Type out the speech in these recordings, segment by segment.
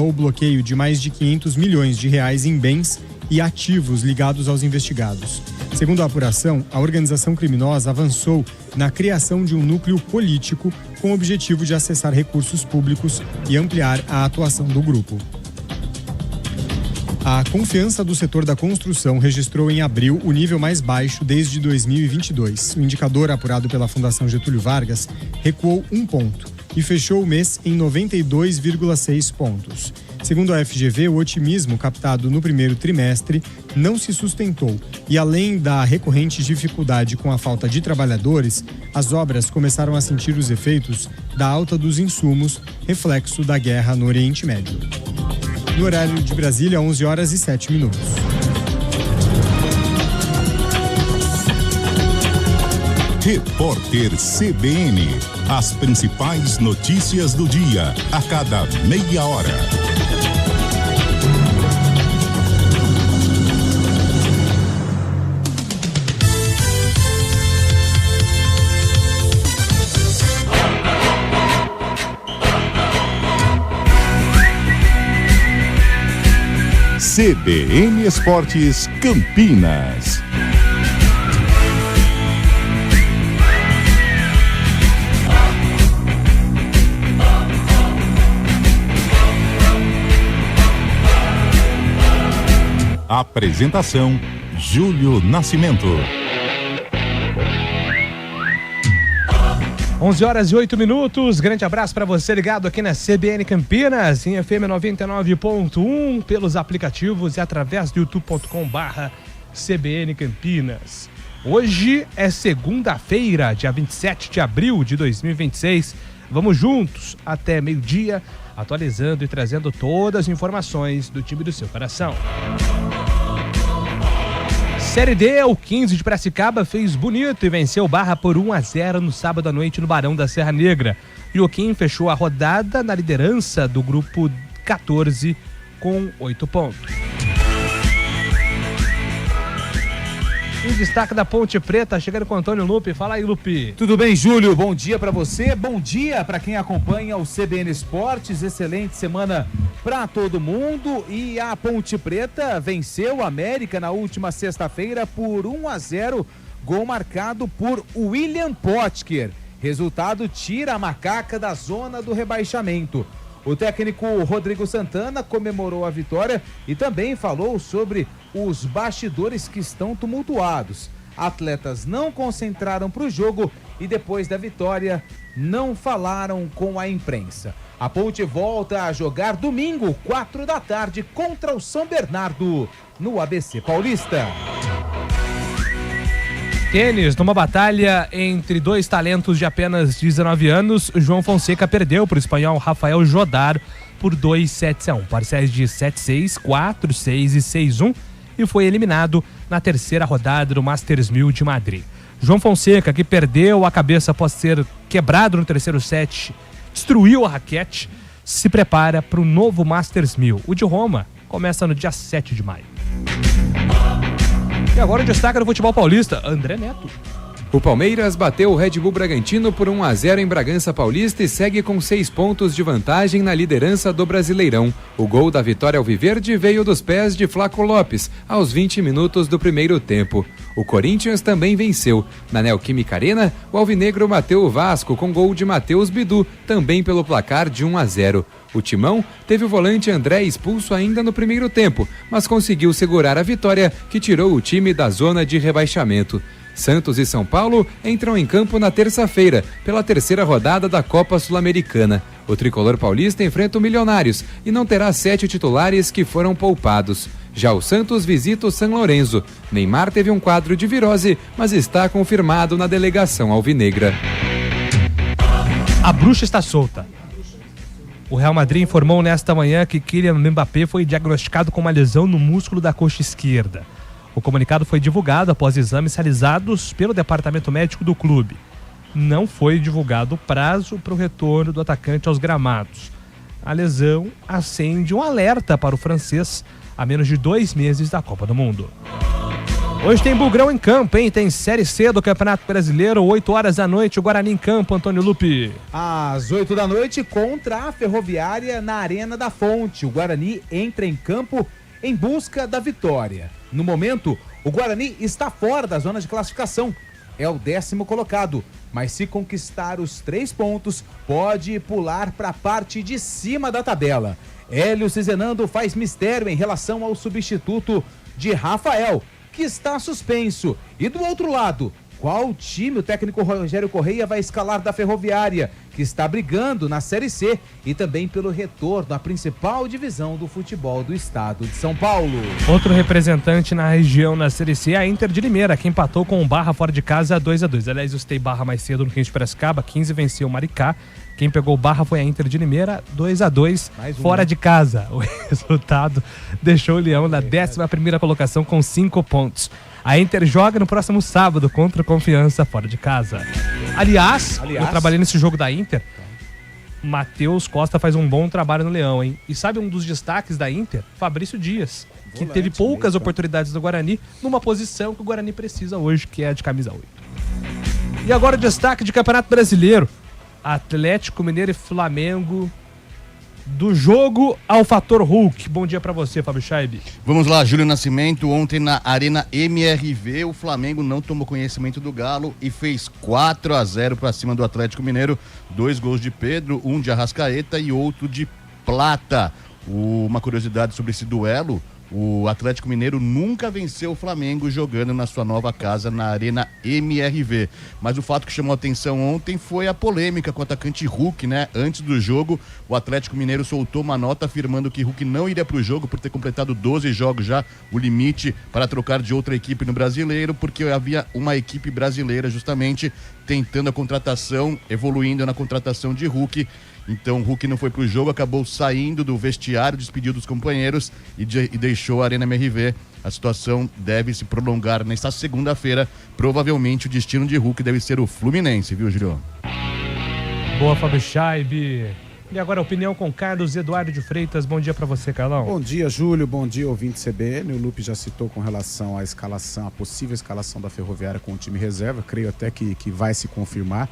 o bloqueio de mais de 500 milhões de reais em bens e ativos ligados aos investigados. Segundo a apuração, a organização criminosa avançou na criação de um núcleo político com o objetivo de acessar recursos públicos e ampliar a atuação do grupo. A confiança do setor da construção registrou em abril o nível mais baixo desde 2022. O indicador apurado pela Fundação Getúlio Vargas recuou 1 ponto e fechou o mês em 92,6 pontos. Segundo a FGV, o otimismo captado no primeiro trimestre não se sustentou e, além da recorrente dificuldade com a falta de trabalhadores, as obras começaram a sentir os efeitos da alta dos insumos, reflexo da guerra no Oriente Médio. No horário de Brasília, 11h07. Repórter CBN. As principais notícias do dia, a cada meia hora. CBN Esportes Campinas. Apresentação: Júlio Nascimento. 11h08. Grande abraço para você ligado aqui na CBN Campinas, em FM 99.1, pelos aplicativos e através do youtube.com/CBN Campinas. Hoje é segunda-feira, dia 27 de abril de 2026. Vamos juntos até meio-dia, atualizando e trazendo todas as informações do time do seu coração. Série D, o 15 de Piracicaba fez bonito e venceu o Barra por 1-0 no sábado à noite no Barão da Serra Negra. E o Kim fechou a rodada na liderança do grupo 14 com 8 pontos. Em destaque da Ponte Preta, chegando com o Antônio Lupe. Fala aí, Lupe. Tudo bem, Júlio? Bom dia para você, bom dia para quem acompanha o CBN Esportes. Excelente semana para todo mundo. E a Ponte Preta venceu a América na última sexta-feira por 1-0, gol marcado por William Potker. Resultado tira a macaca da zona do rebaixamento. O técnico Rodrigo Santana comemorou a vitória e também falou sobre os bastidores que estão tumultuados. Atletas não concentraram para o jogo e depois da vitória não falaram com a imprensa. A Ponte volta a jogar domingo, 4 da tarde, contra o São Bernardo, no ABC Paulista. Tênis, numa batalha entre dois talentos de apenas 19 anos, João Fonseca perdeu para o espanhol Rafael Jodar por 2-7-1, parciais de 7-6, 4-6 e 6-1, e foi eliminado na terceira rodada do Masters 1000 de Madrid. João Fonseca, que perdeu a cabeça após ser quebrado no terceiro set, destruiu a raquete, se prepara para o novo Masters 1000. O de Roma começa no dia 7 de maio. E agora o destaque do futebol paulista, André Neto. O Palmeiras bateu o Red Bull Bragantino por 1-0 em Bragança Paulista e segue com 6 pontos de vantagem na liderança do Brasileirão. O gol da vitória alviverde veio dos pés de Flaco Lopes, aos 20 minutos do primeiro tempo. O Corinthians também venceu. Na Neoquímica Arena, o alvinegro bateu o Vasco com gol de Matheus Bidu, também pelo placar de 1-0. O Timão teve o volante André expulso ainda no primeiro tempo, mas conseguiu segurar a vitória que tirou o time da zona de rebaixamento. Santos e São Paulo entram em campo na terça-feira, pela terceira rodada da Copa Sul-Americana. O tricolor paulista enfrenta o Milionários e não terá 7 titulares que foram poupados. Já o Santos visita o São Lourenço. Neymar teve um quadro de virose, mas está confirmado na delegação alvinegra. A bruxa está solta. O Real Madrid informou nesta manhã que Kylian Mbappé foi diagnosticado com uma lesão no músculo da coxa esquerda. O comunicado foi divulgado após exames realizados pelo departamento médico do clube. Não foi divulgado o prazo para o retorno do atacante aos gramados. A lesão acende um alerta para o francês a menos de 2 meses da Copa do Mundo. Hoje tem Bugrão em campo, hein? Tem Série C do Campeonato Brasileiro, 8 horas da noite, o Guarani em campo, Antônio Lupi. Às 8 da noite, contra a Ferroviária na Arena da Fonte. O Guarani entra em campo em busca da vitória. No momento, o Guarani está fora da zona de classificação. É o 10º colocado, mas se conquistar os 3 pontos, pode pular para a parte de cima da tabela. Hélio Cizenando faz mistério em relação ao substituto de Rafael, que está suspenso. E do outro lado, qual time o técnico Rogério Correia vai escalar da Ferroviária, que está brigando na Série C e também pelo retorno à principal divisão do futebol do estado de São Paulo. Outro representante na região na Série C é a Inter de Limeira, que empatou com o Barra fora de casa 2-2. Aliás, eu citei Barra mais cedo no 15 de Piracicaba, 15 venceu o Maricá. Quem pegou o Barra foi a Inter de Limeira, 2-2, fora de casa. O resultado deixou o Leão na 11ª colocação com 5 pontos. A Inter joga no próximo sábado contra a Confiança fora de casa. Aliás, eu trabalhei nesse jogo da Inter. Matheus Costa faz um bom trabalho no Leão, hein? E sabe um dos destaques da Inter? Fabrício Dias, que teve poucas oportunidades no Guarani, numa posição que o Guarani precisa hoje, que é a de camisa 8. E agora o destaque de Campeonato Brasileiro. Atlético Mineiro e Flamengo. Do jogo ao fator Hulk. Bom dia pra você, Fábio Chaib. Vamos lá, Júlio Nascimento. Ontem na Arena MRV, o Flamengo não tomou conhecimento do Galo e fez 4-0 pra cima do Atlético Mineiro. 2 gols de Pedro, um de Arrascaeta e outro de Plata. Uma curiosidade sobre esse duelo: o Atlético Mineiro nunca venceu o Flamengo jogando na sua nova casa na Arena MRV. Mas o fato que chamou a atenção ontem foi a polêmica com o atacante Hulk, né? Antes do jogo, o Atlético Mineiro soltou uma nota afirmando que Hulk não iria para o jogo por ter completado 12 jogos já, o limite para trocar de outra equipe no Brasileiro, porque havia uma equipe brasileira justamente tentando a contratação, evoluindo na contratação de Hulk. Então o Hulk não foi pro jogo, acabou saindo do vestiário, despediu dos companheiros e deixou a Arena MRV. A situação deve se prolongar nesta segunda-feira. Provavelmente o destino de Hulk deve ser o Fluminense, viu, Julião? Boa, Fábio Chaib. E agora a opinião com Carlos Eduardo de Freitas. Bom dia para você, Carlão. Bom dia, Júlio. Bom dia, ouvinte CBN. O Lupe já citou com relação à escalação, a possível escalação da Ferroviária com o time reserva. Creio até que vai se confirmar,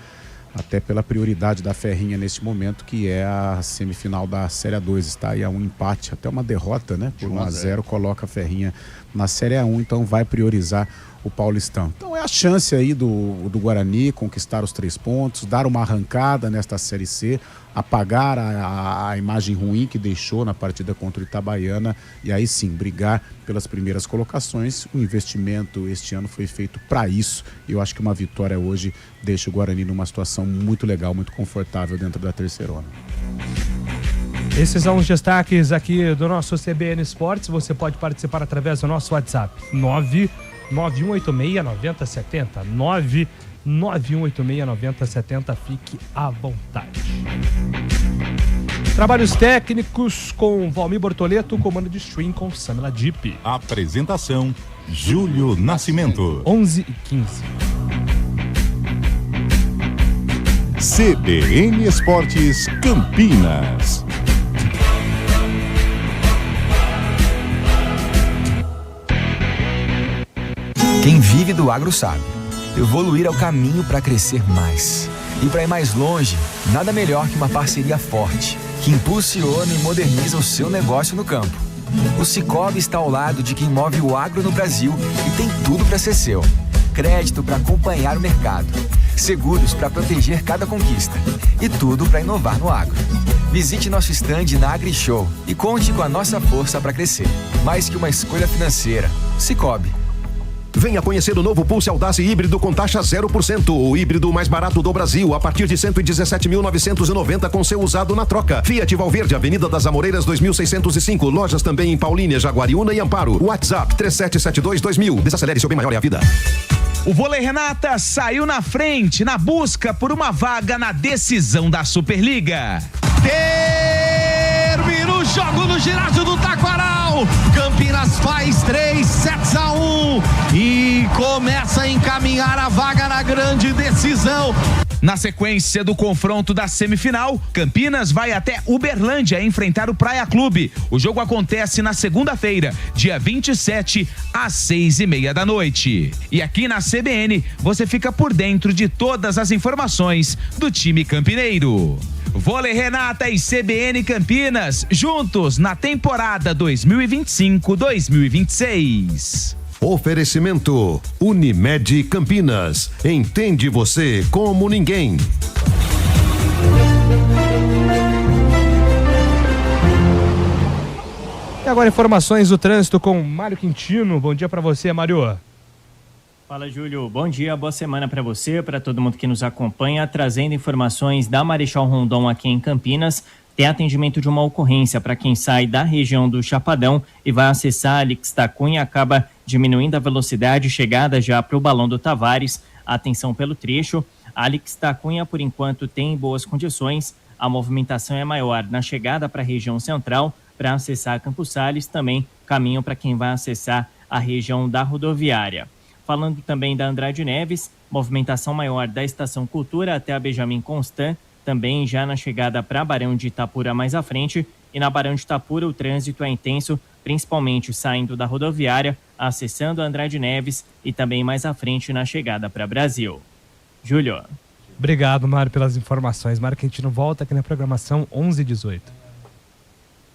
até pela prioridade da Ferrinha neste momento, que é a semifinal da Série A2. Está aí a um empate, até uma derrota, né? Por 1-0, coloca a Ferrinha na Série A1, então vai priorizar o Paulistão. Então é a chance aí do Guarani conquistar os 3 pontos, dar uma arrancada nesta Série C, apagar a imagem ruim que deixou na partida contra o Itabaiana e aí sim brigar pelas primeiras colocações. O investimento este ano foi feito para isso e eu acho que uma vitória hoje deixa o Guarani numa situação muito legal, muito confortável dentro da terceirona. Esses são os destaques aqui do nosso CBN Esportes. Você pode participar através do nosso WhatsApp 99186-9070. 99186-9070. Fique à vontade. Trabalhos técnicos com Valmir Bortoleto, comando de stream com Samila Dipp. Apresentação: Júlio Nascimento. 11h15. CBN Esportes Campinas. Quem vive do agro sabe. Evoluir é o caminho para crescer mais. E para ir mais longe, nada melhor que uma parceria forte, que impulsiona e moderniza o seu negócio no campo. O Sicoob está ao lado de quem move o agro no Brasil e tem tudo para ser seu. Crédito para acompanhar o mercado, seguros para proteger cada conquista e tudo para inovar no agro. Visite nosso stand na AgriShow e conte com a nossa força para crescer. Mais que uma escolha financeira, Sicoob. Venha conhecer o novo Pulse Audace híbrido com taxa 0%. O híbrido mais barato do Brasil, a partir de 117.990 com seu usado na troca. Fiat Valverde, Avenida das Amoreiras 2605. Lojas também em Paulínia, Jaguariúna e Amparo. WhatsApp 37722000. Desacelere, seu bem maior é a vida. O Vôlei Renata saiu na frente na busca por uma vaga na decisão da Superliga. Termina o jogo no ginásio do Taquaral. Campinas faz 3-1 e começa a encaminhar a vaga na grande decisão. Na sequência do confronto da semifinal, Campinas vai até Uberlândia enfrentar o Praia Clube. O jogo acontece na segunda-feira, dia 27, às 6:30 da noite. E aqui na CBN, você fica por dentro de todas as informações do time campineiro. Vôlei Renata e CBN Campinas, juntos na temporada 2025-2026. Oferecimento Unimed Campinas. Entende você como ninguém. E agora informações do trânsito com Mário Quintino. Bom dia para você, Mário. Fala, Júlio. Bom dia, boa semana para você, para todo mundo que nos acompanha, trazendo informações da Marechal Rondon aqui em Campinas. Tem atendimento de uma ocorrência para quem sai da região do Chapadão e vai acessar Alix da Cunha, acaba diminuindo a velocidade, chegada já para o Balão do Tavares. Atenção pelo trecho. Alix da Cunha, por enquanto, tem boas condições. A movimentação é maior na chegada para a região central, para acessar Campos Sales, também caminho para quem vai acessar a região da rodoviária. Falando também da Andrade Neves, movimentação maior da Estação Cultura até a Benjamin Constant, também já na chegada para Barão de Itapura mais à frente, e na Barão de Itapura o trânsito é intenso, principalmente saindo da rodoviária, acessando a Andrade Neves e também mais à frente na chegada para Brasil. Júlio. Obrigado, Mário, pelas informações. Mário Quintino volta aqui na programação 11h18.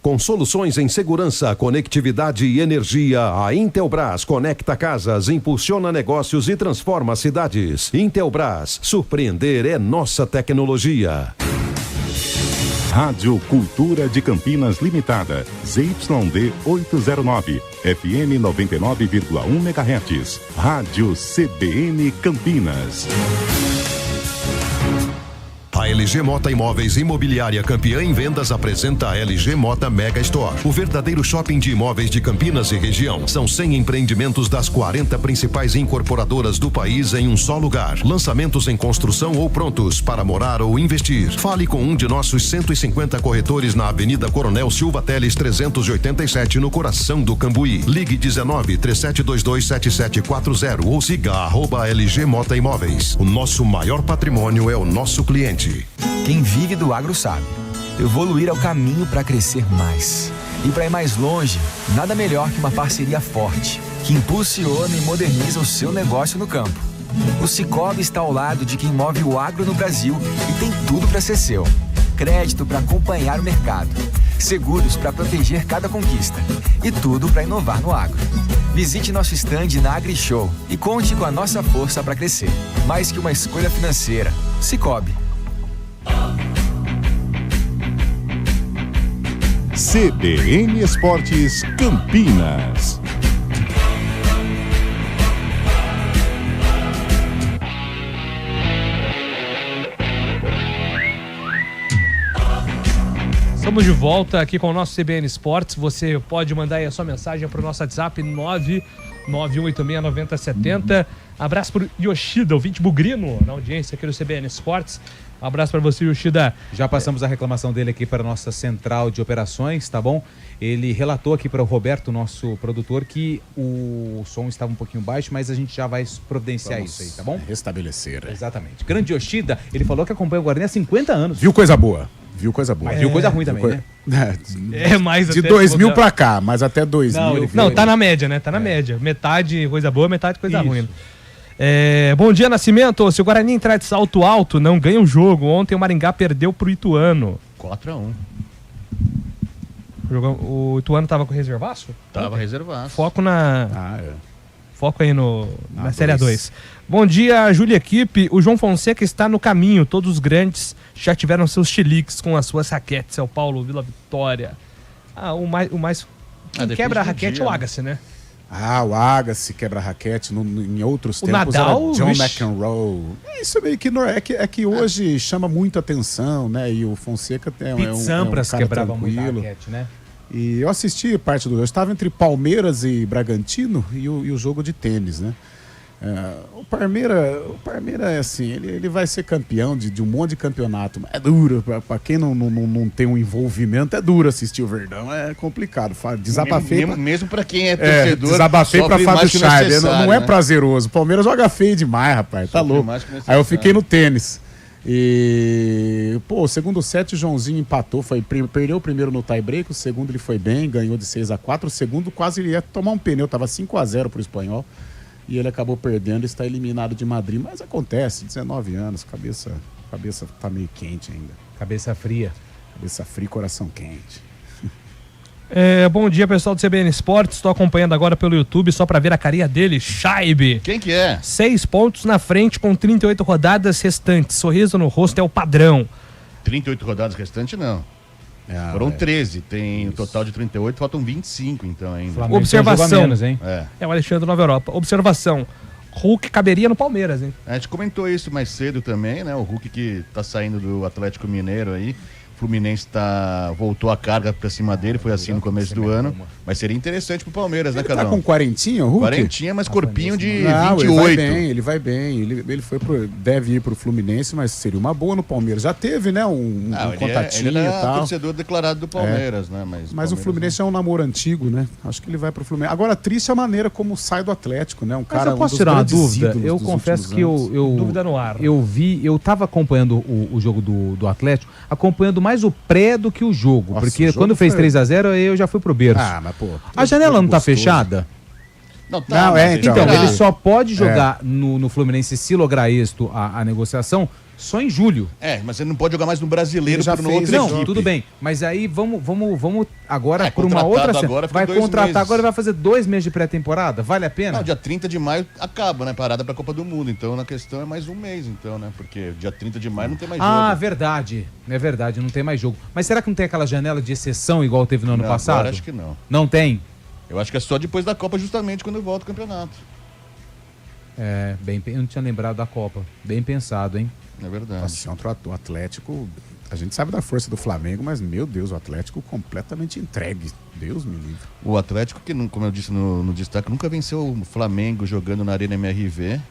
Com soluções em segurança, conectividade e energia, a Intelbras conecta casas, impulsiona negócios e transforma cidades. Intelbras, surpreender é nossa tecnologia. Rádio Cultura de Campinas Limitada, ZYD 809, FM 99,1 MHz. Rádio CBN Campinas. A LG Mota Imóveis Imobiliária campeã em vendas apresenta a LG Mota Mega Store, o verdadeiro shopping de imóveis de Campinas e região. São 100 empreendimentos das 40 principais incorporadoras do país em um só lugar. Lançamentos em construção ou prontos para morar ou investir. Fale com um de nossos 150 corretores na Avenida Coronel Silva Teles 387, no coração do Cambuí. Ligue 19-3722-7740 ou siga @LG Mota Imóveis. O nosso maior patrimônio é o nosso cliente. Quem vive do agro sabe. Evoluir é o caminho para crescer mais. E para ir mais longe, nada melhor que uma parceria forte, que impulsiona e moderniza o seu negócio no campo. O Sicoob está ao lado de quem move o agro no Brasil e tem tudo para ser seu. Crédito para acompanhar o mercado, seguros para proteger cada conquista e tudo para inovar no agro. Visite nosso stand na AgriShow e conte com a nossa força para crescer. Mais que uma escolha financeira, Sicoob. CBN Esportes Campinas. Estamos de volta aqui com o nosso CBN Esportes. Você pode mandar aí a sua mensagem para o nosso WhatsApp 991869070. Abraço para o Yoshida, ouvinte bugrino, na audiência aqui do CBN Esportes. Um abraço para você, Yoshida. Já passamos a reclamação dele aqui para a nossa central de operações, tá bom? Ele relatou aqui para o Roberto, nosso produtor, que o som estava um pouquinho baixo, mas a gente já vai providenciar isso aí, tá bom? Restabelecer. Exatamente. Grande Yoshida, ele falou que acompanha o Guarani há 50 anos. Viu coisa boa. Viu coisa boa. Mas viu coisa ruim também, né? Mais de 2000 pra cá, mas até 2000. Não, tá na média, né? Tá na média. Metade coisa boa, metade coisa ruim. Bom dia, Nascimento. Se o Guarani entrar de salto alto, não ganha o jogo. Ontem o Maringá perdeu pro Ituano. 4-1. O Ituano tava com reservaço? Tava reservaço. Foco Foco aí na Série A2. Bom dia, Júlia Equipe. O João Fonseca está no caminho. Todos os grandes já tiveram seus chiliques com as suas raquetes. São Paulo, Vila Vitória. Quem quebra a raquete é o Agassi, né? O Agassi quebra a raquete. Em outros tempos Nadal, era John McEnroe. Isso é meio que é que hoje chama muito atenção, né? E o Fonseca é um Sampras cara quebrava tranquilo. muito a raquete, né? E eu assisti parte do jogo. Eu estava entre Palmeiras e Bragantino e o jogo de tênis, né? O Palmeiras é assim, ele vai ser campeão de um monte de campeonato. É duro, para quem não tem um envolvimento, é duro assistir o Verdão, é complicado. Desabafei. Mesmo para quem é torcedor. Desabafei para Fábio Scheiber, não é né? prazeroso. O Palmeiras joga feio demais, rapaz, tá louco. Aí eu fiquei no tênis. E, pô, o segundo set o Joãozinho empatou, perdeu o primeiro no tie-break, o segundo ele foi bem, ganhou de 6-4, o segundo quase ele ia tomar um pneu, tava 5-0 pro espanhol, e ele acabou perdendo e está eliminado de Madrid, mas acontece, 19 anos, cabeça tá meio quente ainda. Cabeça fria, coração quente. Bom dia, pessoal do CBN Esportes. Estou acompanhando agora pelo YouTube só para ver a carinha dele, Scheibe. Quem que é? 6 pontos na frente com 38 rodadas restantes. Sorriso no rosto é o padrão. 38 rodadas restantes, não. Foram 13. Tem o total de 38, faltam 25 então ainda. Flamengo observação. Menos, hein? É o Alexandre Nova Europa. Observação. Hulk caberia no Palmeiras, hein? A gente comentou isso mais cedo também, né? O Hulk que tá saindo do Atlético Mineiro aí. Fluminense voltou a carga pra cima dele, foi assim no começo do ano. Mas seria interessante pro Palmeiras, né, Cadão? Tá com quarentinha, o Hulk? Quarentinha, mas corpinho de não, 28. Ele vai bem. Ele deve ir pro Fluminense, mas seria uma boa no Palmeiras. Já teve, né, um contatinho ele e é tal. torcedor declarado do Palmeiras, né? Mas o Fluminense é um namoro antigo, né? Acho que ele vai pro Fluminense. Agora, triste é a maneira como sai do Atlético, né? Mas eu posso tirar uma dúvida? Eu confesso que eu dúvida no ar. Eu tava acompanhando o jogo do Atlético, acompanhando mais o pré do que o jogo. Nossa, porque o jogo quando fez 3-0, eu já fui pro berço. Mas pô. A janela não tá fechada? Não, tá. Então, ele só pode jogar no Fluminense se lograr êxito a negociação só em julho. Mas ele não pode jogar mais no Brasileiro já por fez, outra equipe. Não, tudo bem. Mas aí vamos agora por uma outra... Vai contratar agora e vai fazer 2 meses de pré-temporada? Vale a pena? Não, dia 30 de maio acaba, né? Parada pra Copa do Mundo. Então, na questão é mais um mês, então, né? Porque dia 30 de maio não tem mais jogo. Ah, verdade. É verdade, não tem mais jogo. Mas será que não tem aquela janela de exceção igual teve no ano passado? Agora acho que não. Não tem? Eu acho que é só depois da Copa, justamente quando volta o campeonato. Eu não tinha lembrado da Copa. Bem pensado, hein? É verdade. Nossa, o Atlético, a gente sabe da força do Flamengo, mas, meu Deus, o Atlético completamente entregue. Deus me livre. O Atlético, que, como eu disse no destaque, nunca venceu o Flamengo jogando na Arena MRV.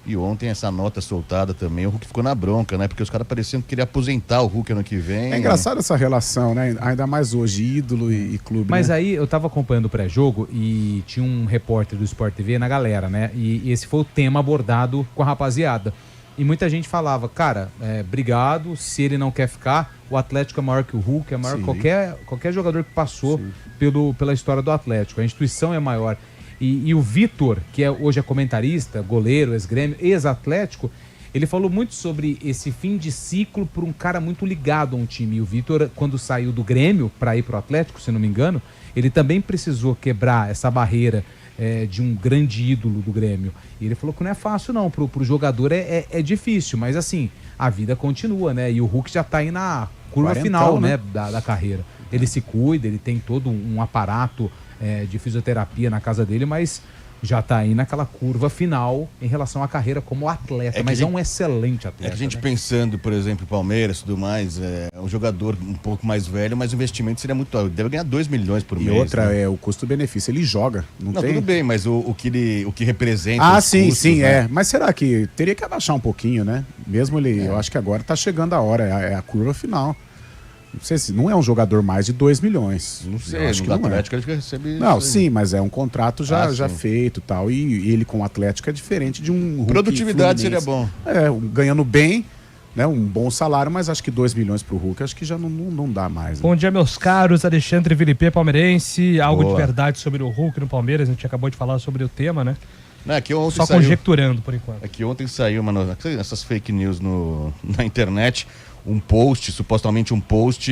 E ontem essa nota soltada também, o Hulk ficou na bronca, né? Porque os caras pareciam que queriam aposentar o Hulk ano que vem. É engraçado essa relação, né? Ainda mais hoje, ídolo e clube. Mas né? aí eu tava acompanhando o pré-jogo e tinha um repórter do Sport TV na galera, né? E esse foi o tema abordado com a rapaziada. E muita gente falava, cara, obrigado, se ele não quer ficar, o Atlético é maior que o Hulk, é maior que qualquer jogador que passou pela história do Atlético. A instituição é maior. E o Vitor, que hoje é comentarista, goleiro, ex-Grêmio, ex-Atlético, ele falou muito sobre esse fim de ciclo por um cara muito ligado a um time. E o Vitor, quando saiu do Grêmio para ir pro Atlético, se não me engano, ele também precisou quebrar essa barreira de um grande ídolo do Grêmio. E ele falou que não é fácil não, pro jogador é difícil, mas assim, a vida continua, né? E o Hulk já tá aí na curva final, né? Da carreira. Ele se cuida, ele tem todo um aparato de fisioterapia na casa dele, mas já tá aí naquela curva final em relação à carreira como atleta, mas é um excelente atleta. A gente pensando, por exemplo, Palmeiras e tudo mais, um jogador um pouco mais velho, mas o investimento seria muito alto. Deve ganhar 2 milhões por mês. E outra né? o custo-benefício, ele joga, não tem? Tudo bem, mas o que representa sim, custos, sim, né? Mas será que teria que abaixar um pouquinho, né? Mesmo ele, eu acho que agora tá chegando a hora, é a curva final. Não sei se não é um jogador mais de 2 milhões. Não sei, acho que no Atlético ele recebe. Não, sim, mas é um contrato já feito e tal. E ele com o Atlético é diferente de um Hulk. Produtividade seria bom. Ganhando bem, né? Um bom salário, mas acho que 2 milhões pro Hulk, acho que já não dá mais. Né? Bom dia, meus caros. Alexandre Felipe, palmeirense. Algo de verdade sobre o Hulk no Palmeiras. A gente acabou de falar sobre o tema, né? Não, só conjecturando, por enquanto. É que ontem saiu essas fake news na internet. Supostamente um post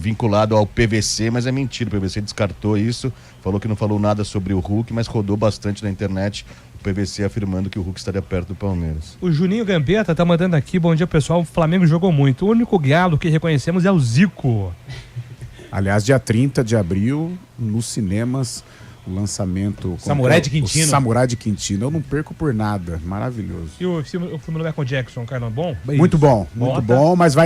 vinculado ao PVC, mas é mentira, o PVC descartou isso, falou que não falou nada sobre o Hulk, mas rodou bastante na internet o PVC afirmando que o Hulk estaria perto do Palmeiras. O Juninho Gambetta tá mandando aqui, bom dia pessoal, o Flamengo jogou muito, o único galo que reconhecemos é o Zico. Aliás, dia 30 de abril, nos cinemas, o lançamento... Samurai de Quintino. O Samurai de Quintino. Eu não perco por nada. Maravilhoso. E o filme do Michael Jackson, Carlão, bom? Muito bom, muito bom, mas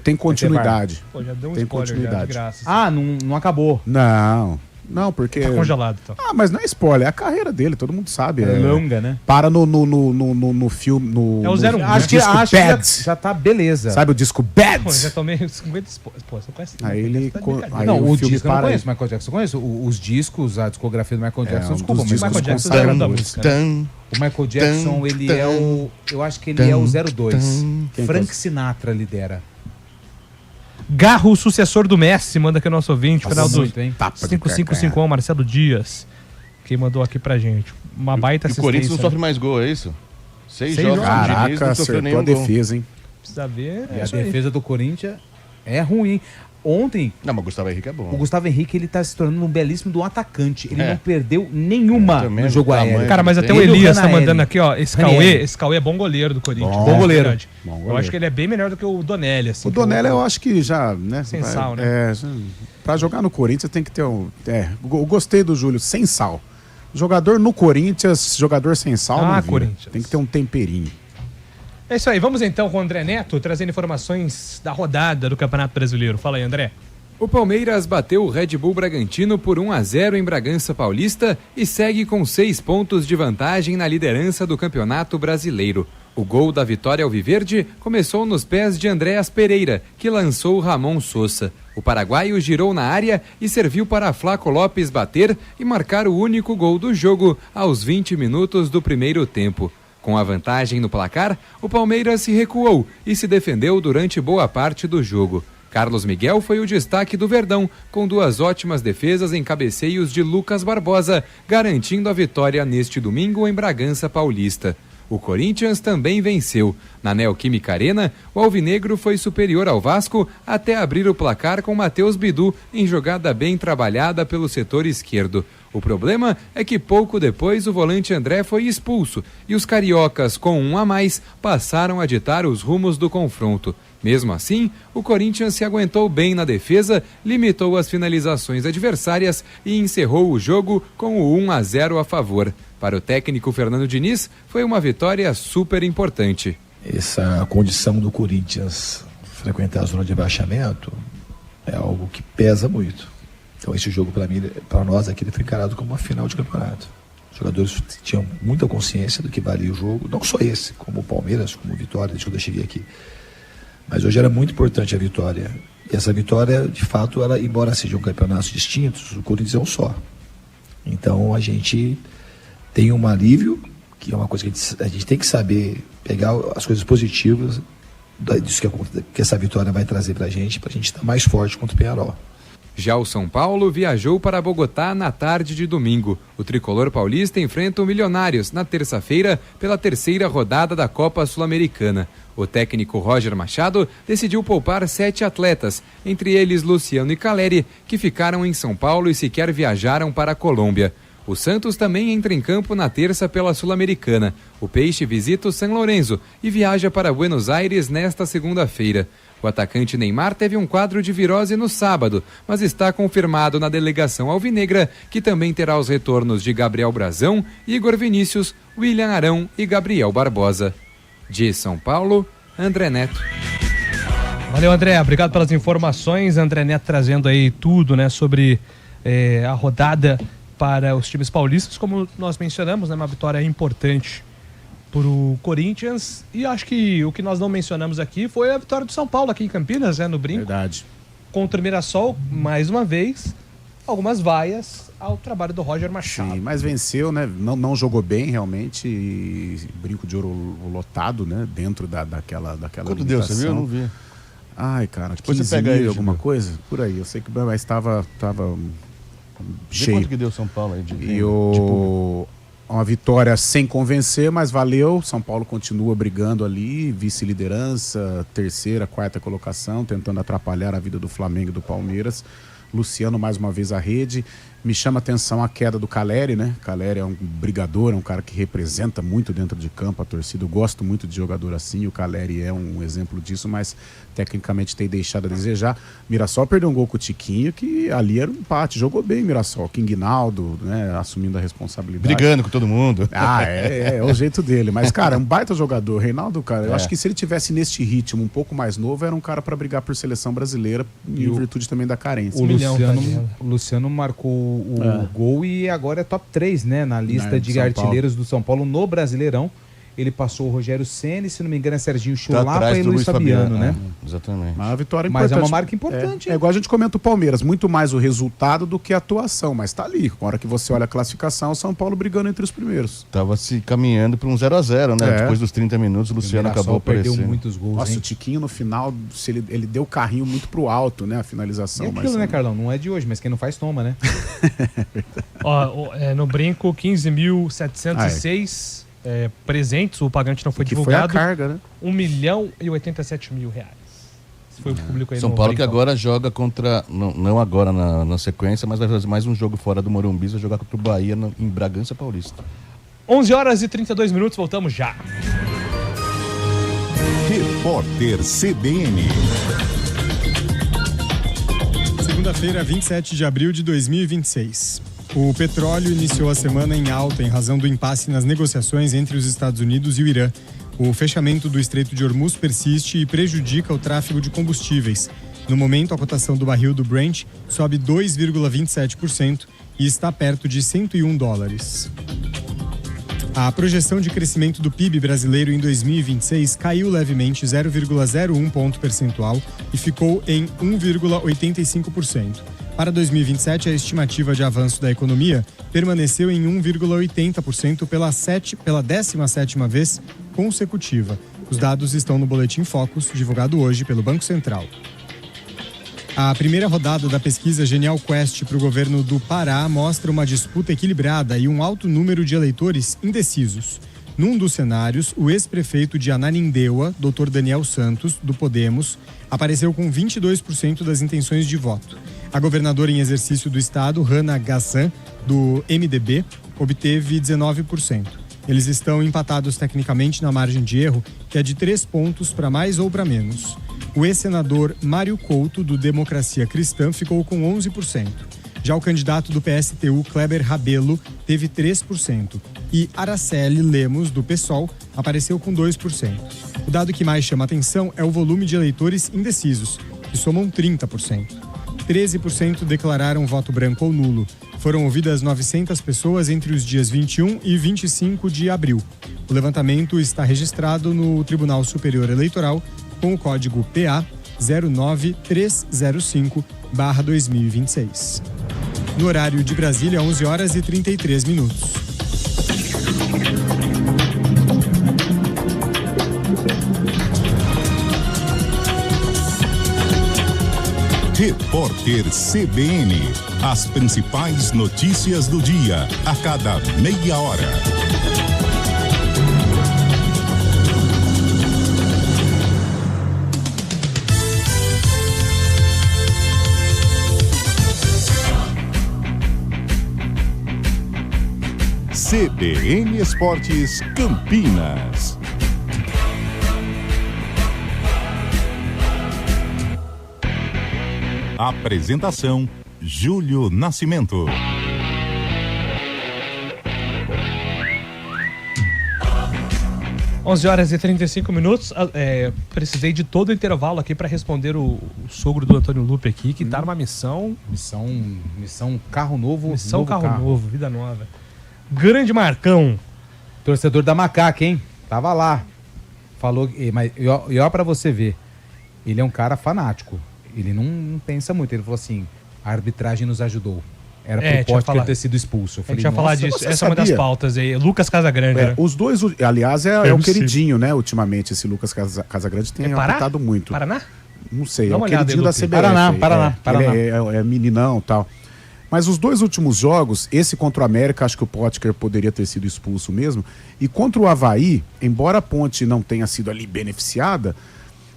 tem continuidade. Pô, já deu um tem spoiler continuidade. já, de graça. Ah, não acabou. Não, Não, porque... Tá congelado, então. Ah, mas não é spoiler, é a carreira dele, todo mundo sabe. É longa, né? Para no filme... No, É o 01. Acho que já tá beleza. Sabe o disco Pô, eu Bad? já tomei 50 Pô, você conhece? Aí ele... Aí Não, o filme disco eu não para conheço, Michael Jackson eu conheço. Os discos, a discografia do Michael Jackson, um desculpa, dos mas o discos Michael Jackson consagrados é da o música, né? O Michael Jackson, ele é o... Eu acho que ele é o 02. Quem Frank que Sinatra lidera. Garro, o sucessor do Messi, manda aqui o nosso ouvinte, final do muito, hein? Tapa de 5551, Marcelo Dias, que mandou aqui pra gente. Uma baita E o assistência. Corinthians não né? sofre mais gol, é isso? 6 Seis jogos jogos. do Diniz, Caraca, não sofreu acertou a nenhum gol. defesa, hein? Precisa ver. E é a isso aí. defesa do Corinthians é ruim. Ontem, Não, mas o Gustavo Henrique é bom. o Gustavo Henrique, ele tá se tornando um belíssimo do atacante. Ele É. não perdeu nenhuma Também, no jogo o tamanho aéreo. Cara, mas até o Tem Elias tá Ranieri. mandando aqui, ó. Esse Cauê é bom goleiro do Corinthians. Bom Bom goleiro. verdade. Bom Eu goleiro. acho que ele é bem melhor do que o Donelli, assim. O Donelli eu acho que já, né? Sem sal, né? É, pra jogar no Corinthians tem que ter um... eu gostei do Júlio, sem sal. Jogador no Corinthians, jogador sem sal, Ah, não vira. Corinthians. Tem que ter um temperinho. É isso aí. Vamos então com o André Neto, trazendo informações da rodada do Campeonato Brasileiro. Fala aí, André. O Palmeiras bateu o Red Bull Bragantino por 1-0 em Bragança Paulista e segue com 6 pontos de vantagem na liderança do Campeonato Brasileiro. O gol da vitória alviverde começou nos pés de Andréas Pereira, que lançou Ramon Sosa. O paraguaio girou na área e serviu para Flaco Lopes bater e marcar o único gol do jogo aos 20 minutos do primeiro tempo. Com a vantagem no placar, o Palmeiras se recuou e se defendeu durante boa parte do jogo. Carlos Miguel foi o destaque do Verdão, com 2 ótimas defesas em cabeceios de Lucas Barbosa, garantindo a vitória neste domingo em Bragança Paulista. O Corinthians também venceu. Na Neoquímica Arena, o alvinegro foi superior ao Vasco até abrir o placar com Matheus Bidu em jogada bem trabalhada pelo setor esquerdo. O problema é que pouco depois o volante André foi expulso e os cariocas, com 1 a mais, passaram a ditar os rumos do confronto. Mesmo assim, o Corinthians se aguentou bem na defesa, limitou as finalizações adversárias e encerrou o jogo com o 1-0 a favor. Para o técnico Fernando Diniz, foi uma vitória super importante. Essa condição do Corinthians frequentar a zona de rebaixamento é algo que pesa muito. Então esse jogo, para nós aqui, ele foi encarado como uma final de campeonato. Os jogadores tinham muita consciência do que valia o jogo, não só esse, como o Palmeiras, como o Vitória, desde quando eu cheguei aqui. Mas hoje era muito importante a vitória. E essa vitória, de fato, ela, embora sejam campeonatos distintos, o Corinthians é um só. Então a gente tem um alívio, que é uma coisa que a gente tem que saber pegar as coisas positivas disso que essa vitória vai trazer para a gente estar mais forte contra o Peñarol. Já o São Paulo viajou para Bogotá na tarde de domingo. O tricolor paulista enfrenta o Milionários na terça-feira pela 3ª rodada da Copa Sul-Americana. O técnico Roger Machado decidiu poupar 7 atletas, entre eles Luciano e Caleri, que ficaram em São Paulo e sequer viajaram para a Colômbia. O Santos também entra em campo na terça pela Sul-Americana. O Peixe visita o São Lourenço e viaja para Buenos Aires nesta segunda-feira. O atacante Neymar teve um quadro de virose no sábado, mas está confirmado na delegação alvinegra, que também terá os retornos de Gabriel Brazão, Igor Vinícius, William Arão e Gabriel Barbosa. De São Paulo, André Neto. Valeu, André. Obrigado pelas informações. André Neto trazendo aí tudo, né, sobre a rodada para os times paulistas. Como nós mencionamos, né, uma vitória importante para o Corinthians. E acho que o que nós não mencionamos aqui foi a vitória do São Paulo aqui em Campinas, né, no Brinco. Verdade. Contra o Mirassol, mais uma vez, algumas vaias ao trabalho do Roger Machado. Sim, mas venceu, né? Não jogou bem, realmente. E Brinco de Ouro lotado, né? Dentro daquela Quanto deu, você viu? Eu não vi. Ai, cara, depois 15 você pega mil, aí, alguma Gilberto. coisa? Por aí. Eu sei que estava Vê cheio. quanto que deu São Paulo aí de E uma vitória sem convencer, mas valeu. São Paulo continua brigando ali, vice-liderança, 3ª, 4ª colocação, tentando atrapalhar a vida do Flamengo e do Palmeiras. Luciano mais uma vez à rede. Me chama a atenção a queda do Caleri, né? Caleri é um brigador, é um cara que representa muito dentro de campo a torcida. Eu gosto muito de jogador assim, o Caleri é um exemplo disso, mas tecnicamente tem deixado a desejar. Mirassol perdeu um gol com o Tiquinho, que ali era um empate. Jogou bem o Mirassol. Quinguinaldo, né? Assumindo a responsabilidade. Brigando com todo mundo. Ah, é o jeito dele. Mas, cara, é um baita jogador. Reinaldo, cara, eu acho que se ele tivesse neste ritmo um pouco mais novo, era um cara para brigar por seleção brasileira, em virtude também da carência. O Luciano marcou o gol e agora é top 3, né? Na lista de artilheiros do São Paulo no Brasileirão. Ele passou o Rogério Ceni, se não me engano é Serginho Chulapa e Luiz Fabiano, né? Exatamente. Uma vitória Mas importante. é uma marca importante. É igual a gente comenta o Palmeiras, muito mais o resultado do que a atuação, mas tá ali. Na hora que você olha a classificação, o São Paulo brigando entre os primeiros. Tava se caminhando para um 0-0, né? Depois dos 30 minutos, o Luciano acabou perdeu aparecendo. muitos gols. Nossa, o Tiquinho no final, ele deu o carrinho muito pro alto, né? A finalização. E aquilo, né, Carlão? Não é de hoje, mas quem não faz toma, né? No brinco, 15.706 presentes, o pagante não foi divulgado. Foi a carga, né? 1.087.000 reais. Esse foi o público aí São no Paulo brincão. que agora joga contra, não agora na sequência, mas vai fazer mais um jogo fora do Morumbi, vai jogar contra o Bahia em Bragança Paulista. 11h32, voltamos já. Repórter CBN. Segunda-feira, 27 de abril de 2026. O petróleo iniciou a semana em alta em razão do impasse nas negociações entre os Estados Unidos e o Irã. O fechamento do Estreito de Hormuz persiste e prejudica o tráfego de combustíveis. No momento, a cotação do barril do Brent sobe 2,27% e está perto de $101. A projeção de crescimento do PIB brasileiro em 2026 caiu levemente 0,01 ponto percentual e ficou em 1,85%. Para 2027, a estimativa de avanço da economia permaneceu em 1,80% pela 17ª vez consecutiva. Os dados estão no Boletim Focus, divulgado hoje pelo Banco Central. A primeira rodada da pesquisa Genial Quest para o governo do Pará mostra uma disputa equilibrada e um alto número de eleitores indecisos. Num dos cenários, o ex-prefeito de Ananindeua, Dr. Daniel Santos, do Podemos, apareceu com 22% das intenções de voto. A governadora em exercício do estado, Hannah Gassan, do MDB, obteve 19%. Eles estão empatados tecnicamente na margem de erro, que é de 3 pontos para mais ou para menos. O ex-senador Mário Couto, do Democracia Cristã, ficou com 11%. Já o candidato do PSTU, Kleber Rabelo, teve 3%. E Araceli Lemos, do PSOL, apareceu com 2%. O dado que mais chama atenção é o volume de eleitores indecisos, que somam 30%. 13% declararam voto branco ou nulo. Foram ouvidas 900 pessoas entre os dias 21 e 25 de abril. O levantamento está registrado no Tribunal Superior Eleitoral com o código PA 09305/2026. No horário de Brasília, 11h33. Repórter CBN. As principais notícias do dia, a cada meia hora. CBN Esportes Campinas. Apresentação: Júlio Nascimento. Onze horas e 35 minutos. Precisei de todo o intervalo aqui para responder o sogro do Antônio Lupe aqui, que tá numa missão carro novo. Missão carro novo, vida nova. Grande Marcão. Torcedor da Macaca, hein? Tava lá. Falou, mas e ó pra você ver. Ele é um cara fanático. Ele não pensa muito. Ele falou assim: a arbitragem nos ajudou. Era pro Potker ter sido expulso. Eu falei, a gente vai falar disso. Essa é uma das pautas aí. Lucas Casagrande. Né? Os dois, aliás, é o queridinho, né? Ultimamente, esse Lucas Casagrande tem apitado muito. Paraná? Não sei, é o queridinho da CBF. Paraná. É meninão e tal. Mas os dois últimos jogos, esse contra o América, acho que o Potker poderia ter sido expulso mesmo. E contra o Avaí, embora a Ponte não tenha sido ali beneficiada,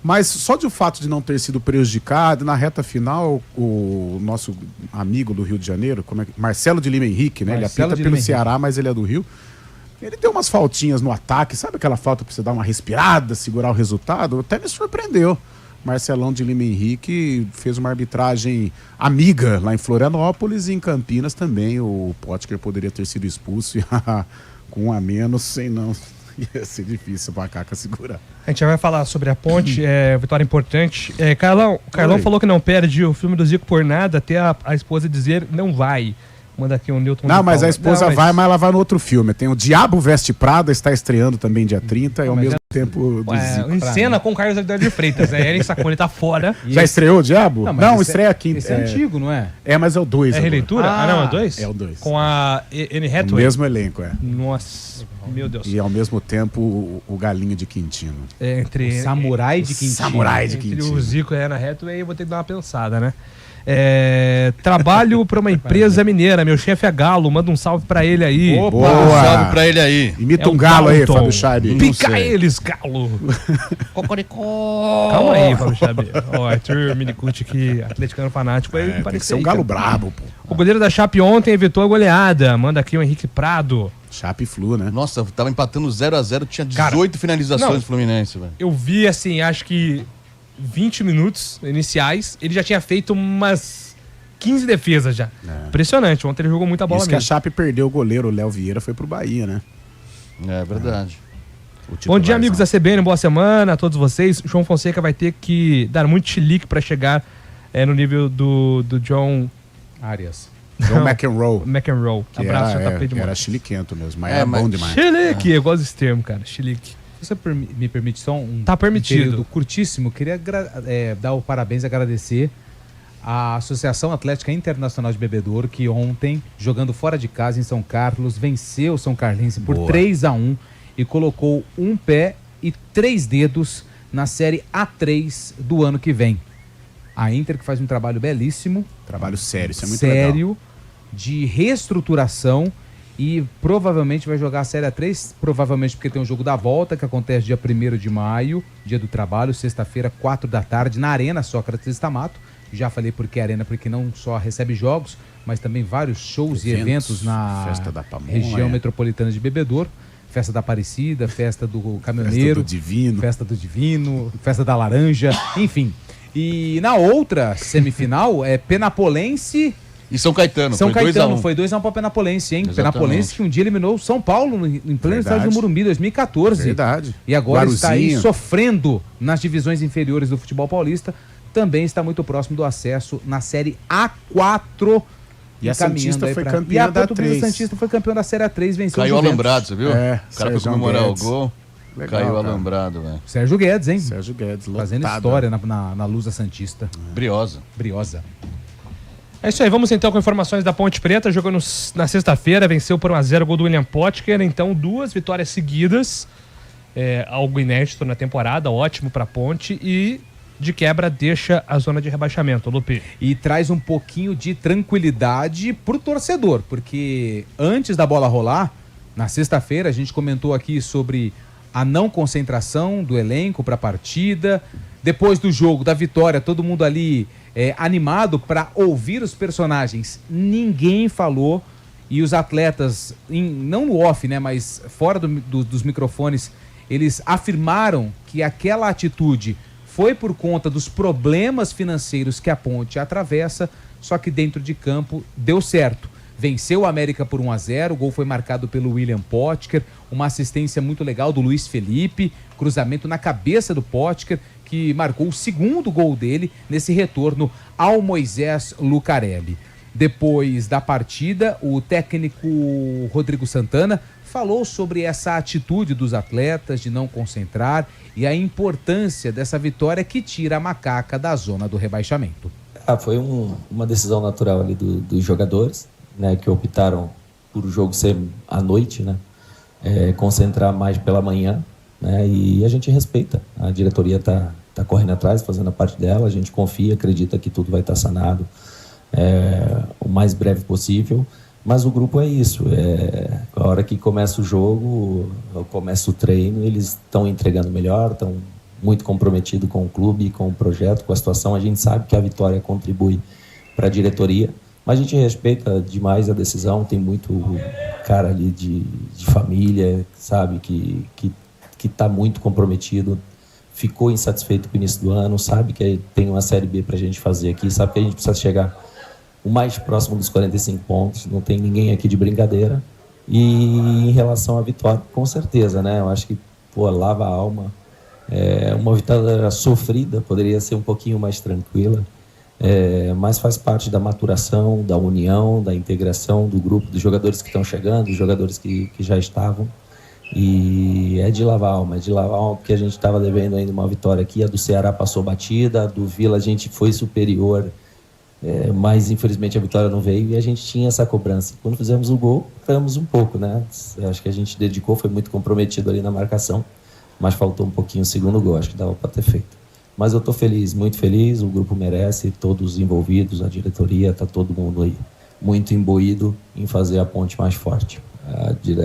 mas só de o fato de não ter sido prejudicado, na reta final, o nosso amigo do Rio de Janeiro, Marcelo de Lima Henrique, né? Ele apita pelo Ceará, mas ele é do Rio. Ele deu umas faltinhas no ataque, sabe aquela falta pra você dar uma respirada, segurar o resultado? Até me surpreendeu. Marcelão de Lima Henrique fez uma arbitragem amiga lá em Florianópolis e em Campinas também. O Potker poderia ter sido expulso e com um a menos, sem não. Ia ser difícil o Macaca segurar. A gente já vai falar sobre a Ponte, vitória importante. Carlão falou que não perde o filme do Zico por nada, até a esposa dizer não vai. Manda aqui um Newton. Não, mas a esposa vai, mas ela vai no outro filme. Tem o Diabo Veste Prada, está estreando também dia 30, e ao mesmo tempo do Zico. Em cena com o Carlos Alberto de Freitas, né? Eren Sacone tá fora. Já estreou o Diabo? Não, estreia aqui. Esse é antigo, não é? É, mas é o 2. É releitura? Não, é o 2? É o 2. Com a Anne Hathaway. O mesmo elenco, é. Nossa, meu Deus. E ao mesmo tempo o Galinho de Quintino. Entre Samurai de Quintino. Samurai de Entre Quintino. o Zico e a Anne Hathaway, eu vou ter que dar uma pensada, né? Trabalho para uma empresa mineira. Meu chefe é Galo. Manda um salve pra ele aí. Opa, um salve pra ele aí. Imita um galo aí, Fábio Chabe. Pica eles, Galo. Cocoricó. Calma aí, Fábio Chabe. Ó, Arthur Minicucci aqui, atleticano fanático. Aí Tem que ser um galo brabo, pô. O goleiro da Chape ontem evitou a goleada. Manda aqui o Henrique Prado. Chape Flu, né? Nossa, tava empatando 0x0, tinha 18 finalizações do Fluminense, velho. Eu vi, assim, acho que 20 minutos iniciais, ele já tinha feito umas 15 defesas já. Impressionante, ontem ele jogou muita bola mesmo. Que a Chape perdeu o goleiro, o Léo Vieira foi pro Bahia, né? É verdade. Bom dia, amigos da CBN, boa semana a todos vocês. O João Fonseca vai ter que dar muito chilique para chegar no nível do John Arias. John McEnroe. McEnroe. Abraço, já tá era chiliquento mesmo, mas era bom demais. Chilique, eu gosto desse termo, cara, chilique. Você me permite só tá permitido. Período curtíssimo? Queria dar o parabéns e agradecer à Associação Atlética Internacional de Bebedouro, que ontem, jogando fora de casa em São Carlos, venceu o São Carlense por 3-1 e colocou um pé e 3 dedos na Série A3 do ano que vem. A Inter, que faz um trabalho belíssimo. Trabalho sério, isso é muito legal. Sério, de reestruturação. E provavelmente vai jogar a Série A3, provavelmente porque tem um jogo da volta, que acontece dia 1º de maio, dia do trabalho, sexta-feira, 4 da tarde, na Arena Sócrates Tamato. Já falei porque Arena, porque não só recebe jogos, mas também vários shows e eventos na Festa da Pamonha, região metropolitana de Bebedouro. Festa da Aparecida, festa do Caminhoneiro, festa do Divino, festa da Laranja, enfim. E na outra semifinal é Penapolense e São Caetano. São Caetano, foi 2-1 para Penapolense, hein? Exatamente. Penapolense que um dia eliminou o São Paulo em pleno estádio do Morumbi, 2014. Verdade. E agora está aí sofrendo nas divisões inferiores do futebol paulista. Também está muito próximo do acesso na Série A4. E a Santista foi campeã da A3. A Santista foi campeão da Série A3, venceu Caiu o Alambrado, você viu? O cara foi comemorar o gol. Legal, caiu o Alambrado, velho. Sérgio Guedes, hein? Sérgio Guedes, fazendo história na Lusa Santista. Briosa. É isso aí, vamos então com informações da Ponte Preta. Jogou na sexta-feira, venceu por 1-0 o gol do William Potker. Então, 2 vitórias seguidas. Algo inédito na temporada, ótimo pra Ponte. E, de quebra, deixa a zona de rebaixamento, Lupe. E traz um pouquinho de tranquilidade pro torcedor. Porque antes da bola rolar, na sexta-feira, a gente comentou aqui sobre a não concentração do elenco pra partida. Depois do jogo, da vitória, todo mundo ali animado para ouvir os personagens. Ninguém falou e os atletas, não no off, né, mas fora dos microfones, eles afirmaram que aquela atitude foi por conta dos problemas financeiros que a Ponte atravessa, só que dentro de campo deu certo. Venceu o América por 1-0, o gol foi marcado pelo William Potker, uma assistência muito legal do Luiz Felipe, cruzamento na cabeça do Potker, que marcou o segundo gol dele nesse retorno ao Moisés Lucarelli. Depois da partida, o técnico Rodrigo Santana falou sobre essa atitude dos atletas de não concentrar e a importância dessa vitória que tira a Macaca da zona do rebaixamento. Foi uma decisão natural ali dos jogadores, né, que optaram por o jogo ser à noite, né, concentrar mais pela manhã, né, e a gente respeita. A diretoria tá correndo atrás, fazendo a parte dela, a gente confia, acredita que tudo vai estar sanado o mais breve possível, mas o grupo é isso, a hora que começa o jogo, começa o treino, eles estão entregando melhor, estão muito comprometidos com o clube, com o projeto, com a situação. A gente sabe que a vitória contribui para a diretoria, mas a gente respeita demais a decisão. Tem muito cara ali de família, sabe, que está muito comprometido, ficou insatisfeito com o início do ano, sabe que tem uma Série B para a gente fazer aqui, sabe que a gente precisa chegar o mais próximo dos 45 pontos, não tem ninguém aqui de brincadeira. E em relação à vitória, com certeza, né? Eu acho que, lava a alma. Uma vitória sofrida, poderia ser um pouquinho mais tranquila, mas faz parte da maturação, da união, da integração do grupo, dos jogadores que estão chegando, dos jogadores que já estavam. E é de lavar a alma, porque a gente estava devendo ainda uma vitória aqui. A do Ceará passou batida, a do Vila a gente foi superior, mas infelizmente a vitória não veio e a gente tinha essa cobrança. Quando fizemos o gol, erramos um pouco, né? Acho que a gente dedicou, foi muito comprometido ali na marcação, mas faltou um pouquinho o segundo gol, acho que dava para ter feito. Mas eu estou feliz, muito feliz, o grupo merece, todos os envolvidos, a diretoria, está todo mundo aí muito imbuído em fazer a ponte mais forte.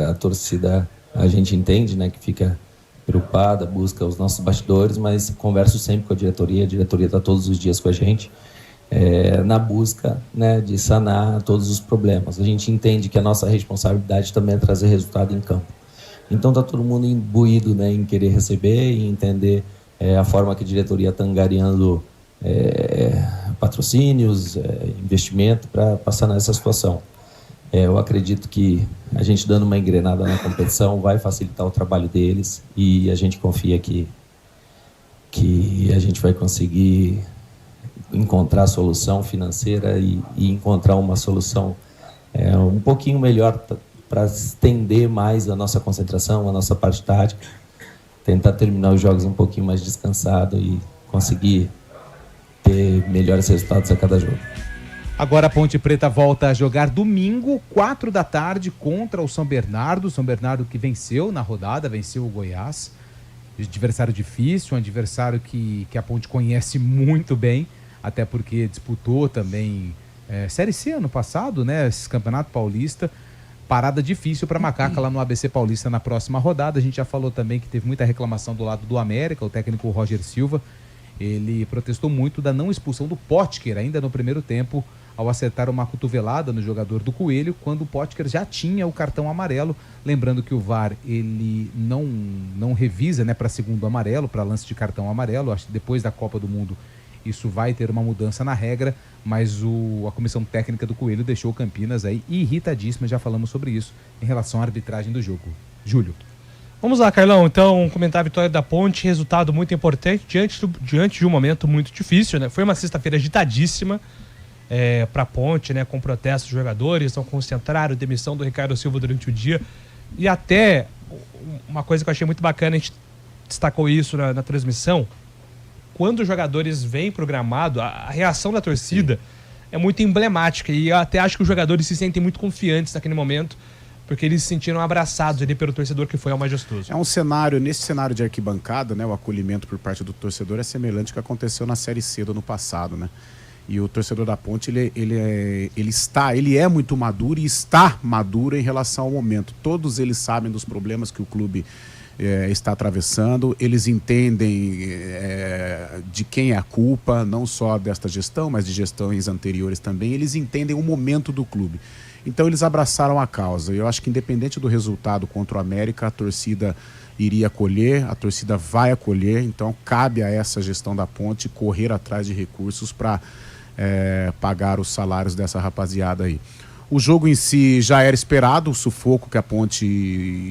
A torcida, a gente entende, né, que fica preocupada, busca os nossos bastidores, mas converso sempre com a diretoria está todos os dias com a gente, na busca, né, de sanar todos os problemas. A gente entende que a nossa responsabilidade também é trazer resultado em campo. Então está todo mundo imbuído, né, em querer receber e entender a forma que a diretoria está angariando patrocínios, investimento para passar nessa situação. Eu acredito que a gente dando uma engrenada na competição vai facilitar o trabalho deles e a gente confia que a gente vai conseguir encontrar a solução financeira e encontrar uma solução um pouquinho melhor para estender mais a nossa concentração, a nossa parte tática, tentar terminar os jogos um pouquinho mais descansado e conseguir ter melhores resultados a cada jogo. Agora a Ponte Preta volta a jogar domingo, 4 da tarde, contra o São Bernardo. São Bernardo que venceu na rodada, venceu o Goiás. Adversário difícil, um adversário que a Ponte conhece muito bem, até porque disputou também Série C ano passado, né? Esse Campeonato Paulista. Parada difícil para Macaca lá no ABC Paulista na próxima rodada. A gente já falou também que teve muita reclamação do lado do América, o técnico Roger Silva. Ele protestou muito da não expulsão do Potker ainda no primeiro tempo, ao acertar uma cotovelada no jogador do Coelho, quando o Potker já tinha o cartão amarelo. Lembrando que o VAR ele não revisa, né, para segundo amarelo, para lance de cartão amarelo. Acho que depois da Copa do Mundo isso vai ter uma mudança na regra, mas a comissão técnica do Coelho deixou o Campinas aí irritadíssima, já falamos sobre isso, em relação à arbitragem do jogo. Júlio. Vamos lá, Carlão, então comentar a vitória da Ponte, resultado muito importante diante de um momento muito difícil, né? Foi uma sexta-feira agitadíssima para a Ponte, né? Com protestos dos jogadores, não concentraram, demissão do Ricardo Silva durante o dia, e até uma coisa que eu achei muito bacana, a gente destacou isso na transmissão, quando os jogadores vêm pro gramado, a reação da torcida é muito emblemática, e eu até acho que os jogadores se sentem muito confiantes naquele momento, porque eles se sentiram abraçados ali pelo torcedor que foi ao Majestoso. É um cenário, nesse cenário de arquibancada, né, o acolhimento por parte do torcedor é semelhante ao que aconteceu na Série C do ano passado, né? E o torcedor da Ponte, ele é muito maduro e está maduro em relação ao momento. Todos eles sabem dos problemas que o clube está atravessando, eles entendem de quem é a culpa, não só desta gestão, mas de gestões anteriores também. Eles entendem o momento do clube. Então eles abraçaram a causa. Eu acho que independente do resultado contra o América, a torcida iria acolher, a torcida vai acolher, então cabe a essa gestão da Ponte correr atrás de recursos para pagar os salários dessa rapaziada aí. O jogo em si já era esperado, o sufoco que a Ponte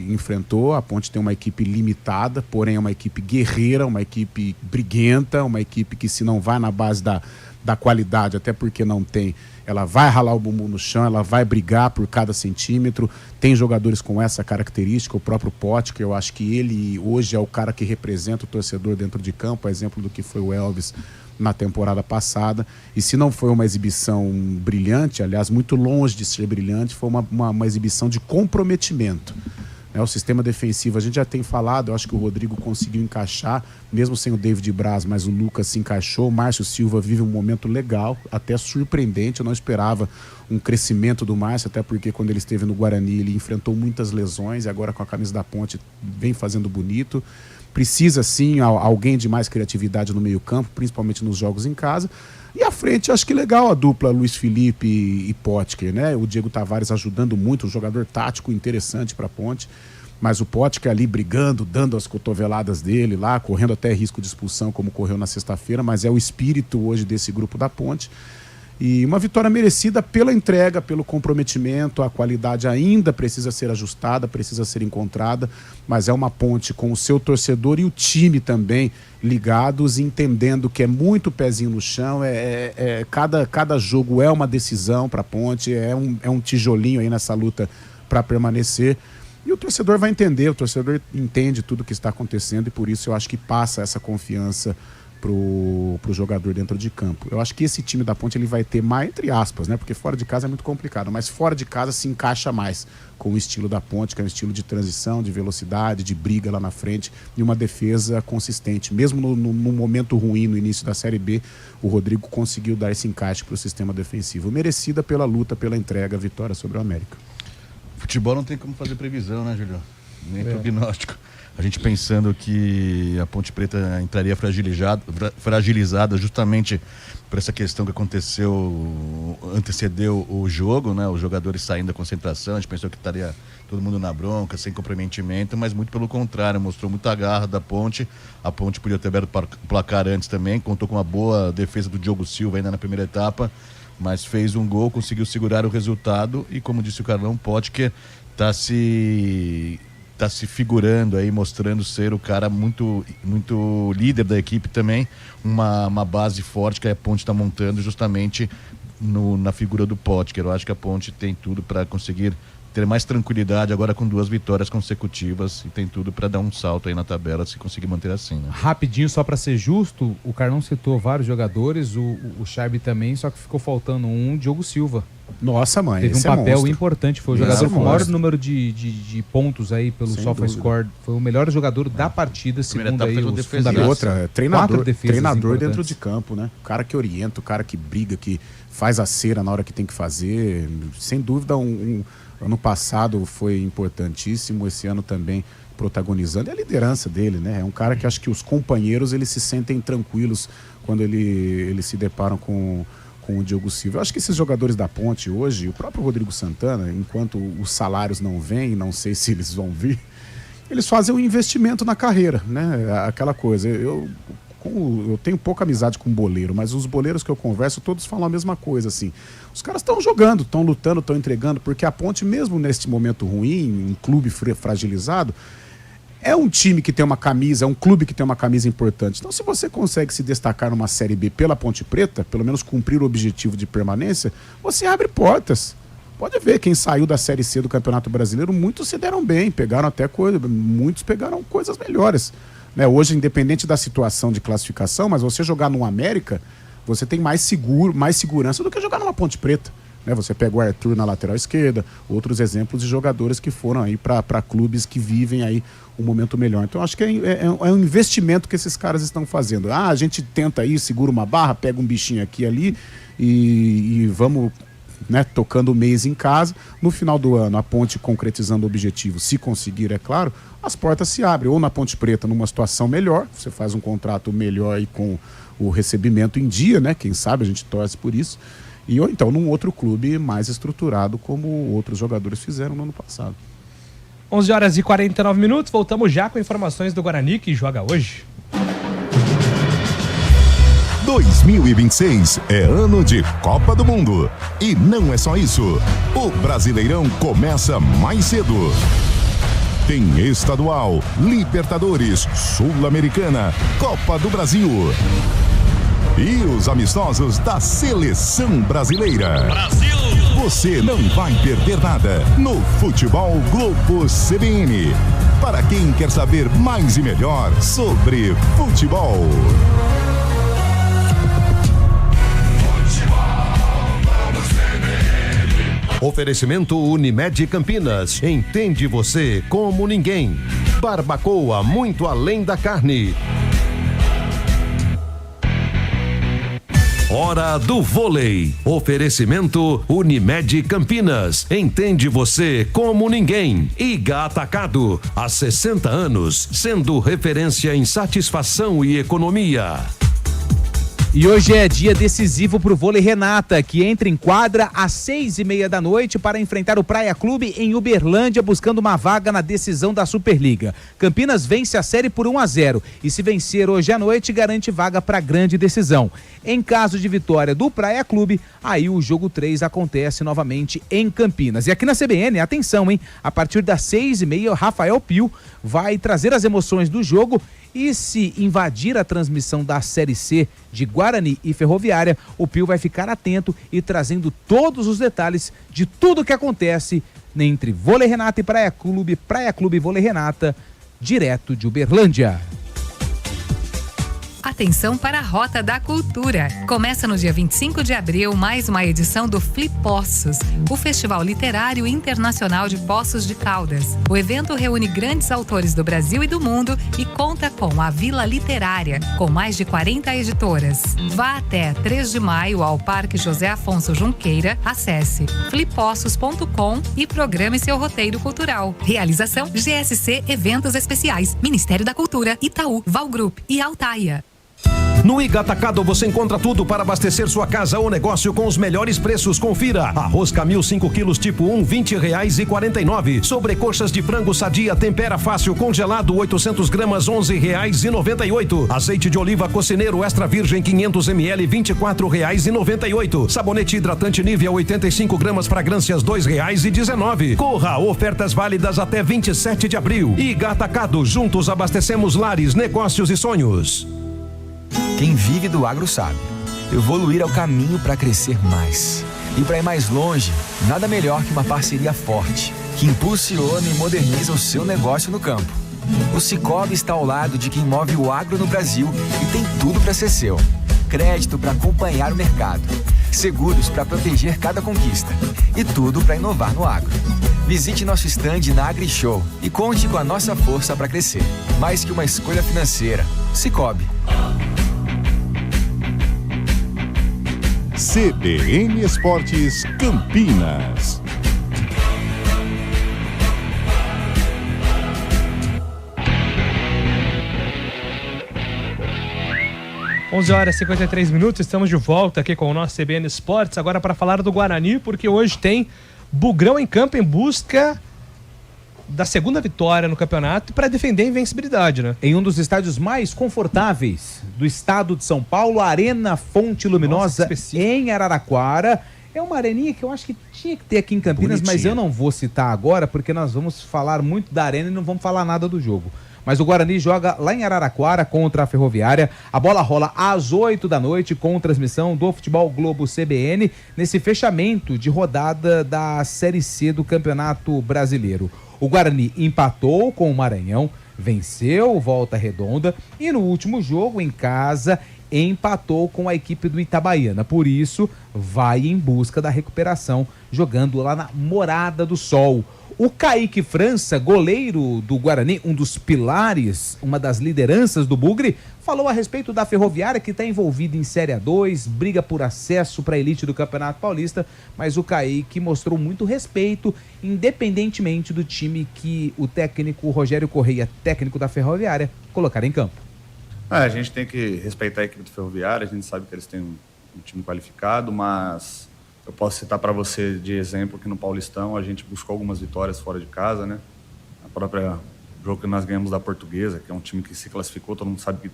enfrentou. A Ponte tem uma equipe limitada, porém é uma equipe guerreira, uma equipe briguenta, uma equipe que se não vai na base da qualidade, até porque não tem, ela vai ralar o bumbum no chão, ela vai brigar por cada centímetro. Tem jogadores com essa característica, o próprio Pote, que eu acho que ele hoje é o cara que representa o torcedor dentro de campo, a exemplo do que foi o Elvis na temporada passada. E se não foi uma exibição brilhante, aliás, muito longe de ser brilhante, foi uma exibição de comprometimento. O sistema defensivo, a gente já tem falado, eu acho que o Rodrigo conseguiu encaixar, mesmo sem o David Braz, mas o Lucas se encaixou. O Márcio Silva vive um momento legal, até surpreendente. Eu não esperava um crescimento do Márcio, até porque quando ele esteve no Guarani ele enfrentou muitas lesões e agora com a camisa da Ponte vem fazendo bonito. Precisa sim alguém de mais criatividade no meio campo, principalmente nos jogos em casa. E à frente, acho que legal a dupla Luiz Felipe e Potker, né? O Diego Tavares ajudando muito, um jogador tático interessante para a Ponte. Mas o Potker ali brigando, dando as cotoveladas dele lá, correndo até risco de expulsão, como correu na sexta-feira. Mas é o espírito hoje desse grupo da Ponte. E uma vitória merecida pela entrega, pelo comprometimento. A qualidade ainda precisa ser ajustada, precisa ser encontrada, mas é uma Ponte com o seu torcedor e o time também ligados, entendendo que é muito pezinho no chão. Cada jogo é uma decisão para a Ponte, é um tijolinho aí nessa luta para permanecer. E o torcedor vai entender, o torcedor entende tudo o que está acontecendo e por isso eu acho que passa essa confiança pro jogador dentro de campo. Eu acho que esse time da Ponte ele vai ter mais, entre aspas, né? Porque fora de casa é muito complicado, mas fora de casa se encaixa mais com o estilo da Ponte, que é um estilo de transição, de velocidade, de briga lá na frente e uma defesa consistente. Mesmo no momento ruim no início da Série B, o Rodrigo conseguiu dar esse encaixe para o sistema defensivo. Merecida pela luta, pela entrega, a vitória sobre o América. Futebol não tem como fazer previsão, né, Julio? Nem prognóstico. A gente pensando que a Ponte Preta entraria fragilizada justamente por essa questão que antecedeu o jogo, né? Os jogadores saindo da concentração, a gente pensou que estaria todo mundo na bronca, sem comprometimento, mas muito pelo contrário, mostrou muita garra da Ponte. A Ponte podia ter aberto o placar antes também, contou com uma boa defesa do Diogo Silva ainda na primeira etapa, mas fez um gol, conseguiu segurar o resultado e, como disse o Carlão, Potker está se figurando aí, mostrando ser o cara muito, muito líder da equipe também, uma base forte que a Ponte está montando justamente na figura do Potker. Eu acho que a Ponte tem tudo para conseguir ter mais tranquilidade agora com 2 vitórias consecutivas e tem tudo para dar um salto aí na tabela se conseguir manter assim, né? Rapidinho, só para ser justo, o Carlão citou vários jogadores, o Charby também, só que ficou faltando Diogo Silva. Nossa, mãe, teve um papel importante, foi o jogador com o maior número de pontos aí pelo SofaScore, foi o melhor jogador da partida, segundo aí os fundamentos. Outra, treinador dentro de campo, né? O cara que orienta, o cara que briga, que faz a cera na hora que tem que fazer, sem dúvida ano passado foi importantíssimo, esse ano também protagonizando, é a liderança dele, né? É um cara que acho que os companheiros eles se sentem tranquilos quando eles se deparam com o Diogo Silva. Eu acho que esses jogadores da Ponte hoje, o próprio Rodrigo Santana, enquanto os salários não vêm, não sei se eles vão vir, eles fazem um investimento na carreira, né? Aquela coisa, eu tenho pouca amizade com boleiro, mas os boleiros que eu converso, todos falam a mesma coisa, assim. Os caras estão jogando, estão lutando, estão entregando, porque a Ponte, mesmo neste momento ruim, um clube fragilizado, é um time que tem uma camisa, é um clube que tem uma camisa importante. Então, se você consegue se destacar numa Série B pela Ponte Preta, pelo menos cumprir o objetivo de permanência, você abre portas. Pode ver, quem saiu da Série C do Campeonato Brasileiro, muitos se deram bem, pegaram até muitos pegaram coisas melhores. Né? Hoje, independente da situação de classificação, mas você jogar no América, você tem mais segurança do que jogar numa Ponte Preta. Né? Você pega o Arthur na lateral esquerda, outros exemplos de jogadores que foram aí para clubes que vivem aí um momento melhor. Então, acho que é um investimento que esses caras estão fazendo. A gente tenta aí, segura uma barra, pega um bichinho aqui e ali e vamos, né, tocando o mês em casa. No final do ano, a Ponte concretizando o objetivo, se conseguir, é claro, as portas se abrem. Ou na Ponte Preta, numa situação melhor, você faz um contrato melhor e com o recebimento em dia, né? Quem sabe a gente torce por isso. Ou então num outro clube mais estruturado, como outros jogadores fizeram no ano passado. 11h49, voltamos já com informações do Guarani, que joga hoje. 2026 é ano de Copa do Mundo. E não é só isso. O Brasileirão começa mais cedo. Tem estadual, Libertadores, Sul-Americana, Copa do Brasil. E os amistosos da Seleção Brasileira. Brasil! Você não vai perder nada no Futebol Globo CBN. Para quem quer saber mais e melhor sobre futebol. Oferecimento Unimed Campinas. Entende você como ninguém. Barbacoa, muito além da carne. Hora do vôlei. Oferecimento Unimed Campinas. Entende você como ninguém. Iga Atacado. Há 60 anos, sendo referência em satisfação e economia. E hoje é dia decisivo para o vôlei Renata, que entra em quadra às 6h30 da noite para enfrentar o Praia Clube em Uberlândia, buscando uma vaga na decisão da Superliga. Campinas vence a série por 1-0 e, se vencer hoje à noite, garante vaga para a grande decisão. Em caso de vitória do Praia Clube, aí o jogo 3 acontece novamente em Campinas. E aqui na CBN, atenção, hein? A partir das 6h30, o Rafael Pio vai trazer as emoções do jogo. E se invadir a transmissão da Série C de Guarani e Ferroviária, o Pio vai ficar atento e trazendo todos os detalhes de tudo o que acontece entre Vôlei Renata e Praia Clube e Vôlei Renata, direto de Uberlândia. Atenção para a Rota da Cultura. Começa no dia 25 de abril mais uma edição do Flipossos, o Festival Literário Internacional de Poços de Caldas. O evento reúne grandes autores do Brasil e do mundo e conta com a Vila Literária, com mais de 40 editoras. Vá até 3 de maio ao Parque José Afonso Junqueira, acesse flipossos.com e programe seu roteiro cultural. Realização GSC Eventos Especiais, Ministério da Cultura, Itaú, Valgroup e Altaia. No Iga Atacado você encontra tudo para abastecer sua casa ou negócio com os melhores preços. Confira: arroz Camil 5 quilos tipo 1, R$20,49. Sobrecoxas de frango Sadia Tempera Fácil congelado 800 gramas, R$11,98. Azeite de oliva Cocineiro Extra Virgem 500 ml, R$24,98. Sabonete hidratante Nivea 85 gramas fragrâncias, R$2,19. Corra, ofertas válidas até 27 de abril. Iga Atacado, juntos abastecemos lares, negócios e sonhos. Quem vive do agro sabe. Evoluir é o caminho para crescer mais. E para ir mais longe, nada melhor que uma parceria forte, que impulsiona e moderniza o seu negócio no campo. O Sicoob está ao lado de quem move o agro no Brasil e tem tudo para ser seu. Crédito para acompanhar o mercado. Seguros para proteger cada conquista. E tudo para inovar no agro. Visite nosso stand na AgriShow e conte com a nossa força para crescer. Mais que uma escolha financeira. Sicoob. CBN Esportes Campinas. (11h53), estamos de volta aqui com o nosso CBN Esportes, agora para falar do Guarani, porque hoje tem Bugrão em campo em busca da segunda vitória no campeonato para defender a invencibilidade, né? Em um dos estádios mais confortáveis do estado de São Paulo, a Arena Fonte Luminosa, em Araraquara. É uma areninha que eu acho que tinha que ter aqui em Campinas, bonitinha. Mas eu não vou citar agora, porque nós vamos falar muito da arena e não vamos falar nada do jogo. Mas o Guarani joga lá em Araraquara contra a Ferroviária. A bola rola às 8 da noite com transmissão do Futebol Globo CBN, nesse fechamento de rodada da Série C do Campeonato Brasileiro. O Guarani empatou com o Maranhão, venceu o Volta Redonda e no último jogo, em casa, empatou com a equipe do Itabaiana. Por isso, vai em busca da recuperação, jogando lá na Morada do Sol. O Kaique França, goleiro do Guarani, um dos pilares, uma das lideranças do Bugre, falou a respeito da Ferroviária, que está envolvida em Série A2, briga por acesso para a elite do Campeonato Paulista, mas o Kaique mostrou muito respeito, independentemente do time que o técnico Rogério Correia, técnico da Ferroviária, colocar em campo. A gente tem que respeitar a equipe do Ferroviária, a gente sabe que eles têm um time qualificado, mas eu posso citar para você de exemplo que no Paulistão a gente buscou algumas vitórias fora de casa, né? A própria jogo que nós ganhamos da Portuguesa, que é um time que se classificou, todo mundo sabe que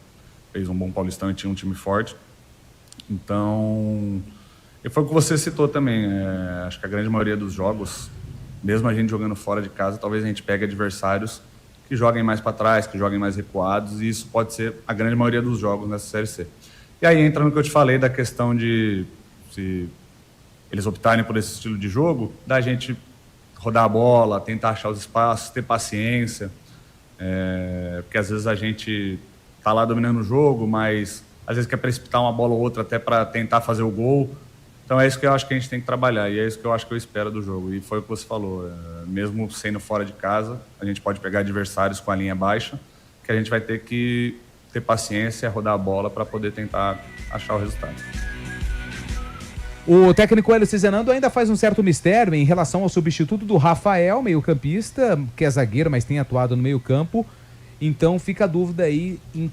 fez um bom Paulistão e tinha um time forte. Então, e foi o que você citou também, acho que a grande maioria dos jogos, mesmo a gente jogando fora de casa, talvez a gente pegue adversários que joguem mais para trás, que joguem mais recuados, e isso pode ser a grande maioria dos jogos nessa Série C. E aí entra no que eu te falei da questão de se eles optarem por esse estilo de jogo, da gente rodar a bola, tentar achar os espaços, ter paciência, porque às vezes a gente tá lá dominando o jogo, mas às vezes quer precipitar uma bola ou outra até para tentar fazer o gol. Então é isso que eu acho que a gente tem que trabalhar e é isso que eu acho que eu espero do jogo. E foi o que você falou, mesmo sendo fora de casa, a gente pode pegar adversários com a linha baixa, que a gente vai ter que ter paciência, rodar a bola para poder tentar achar o resultado. O técnico Hélio Cizenando ainda faz um certo mistério em relação ao substituto do Rafael, meio-campista, que é zagueiro, mas tem atuado no meio-campo. Então fica a dúvida aí em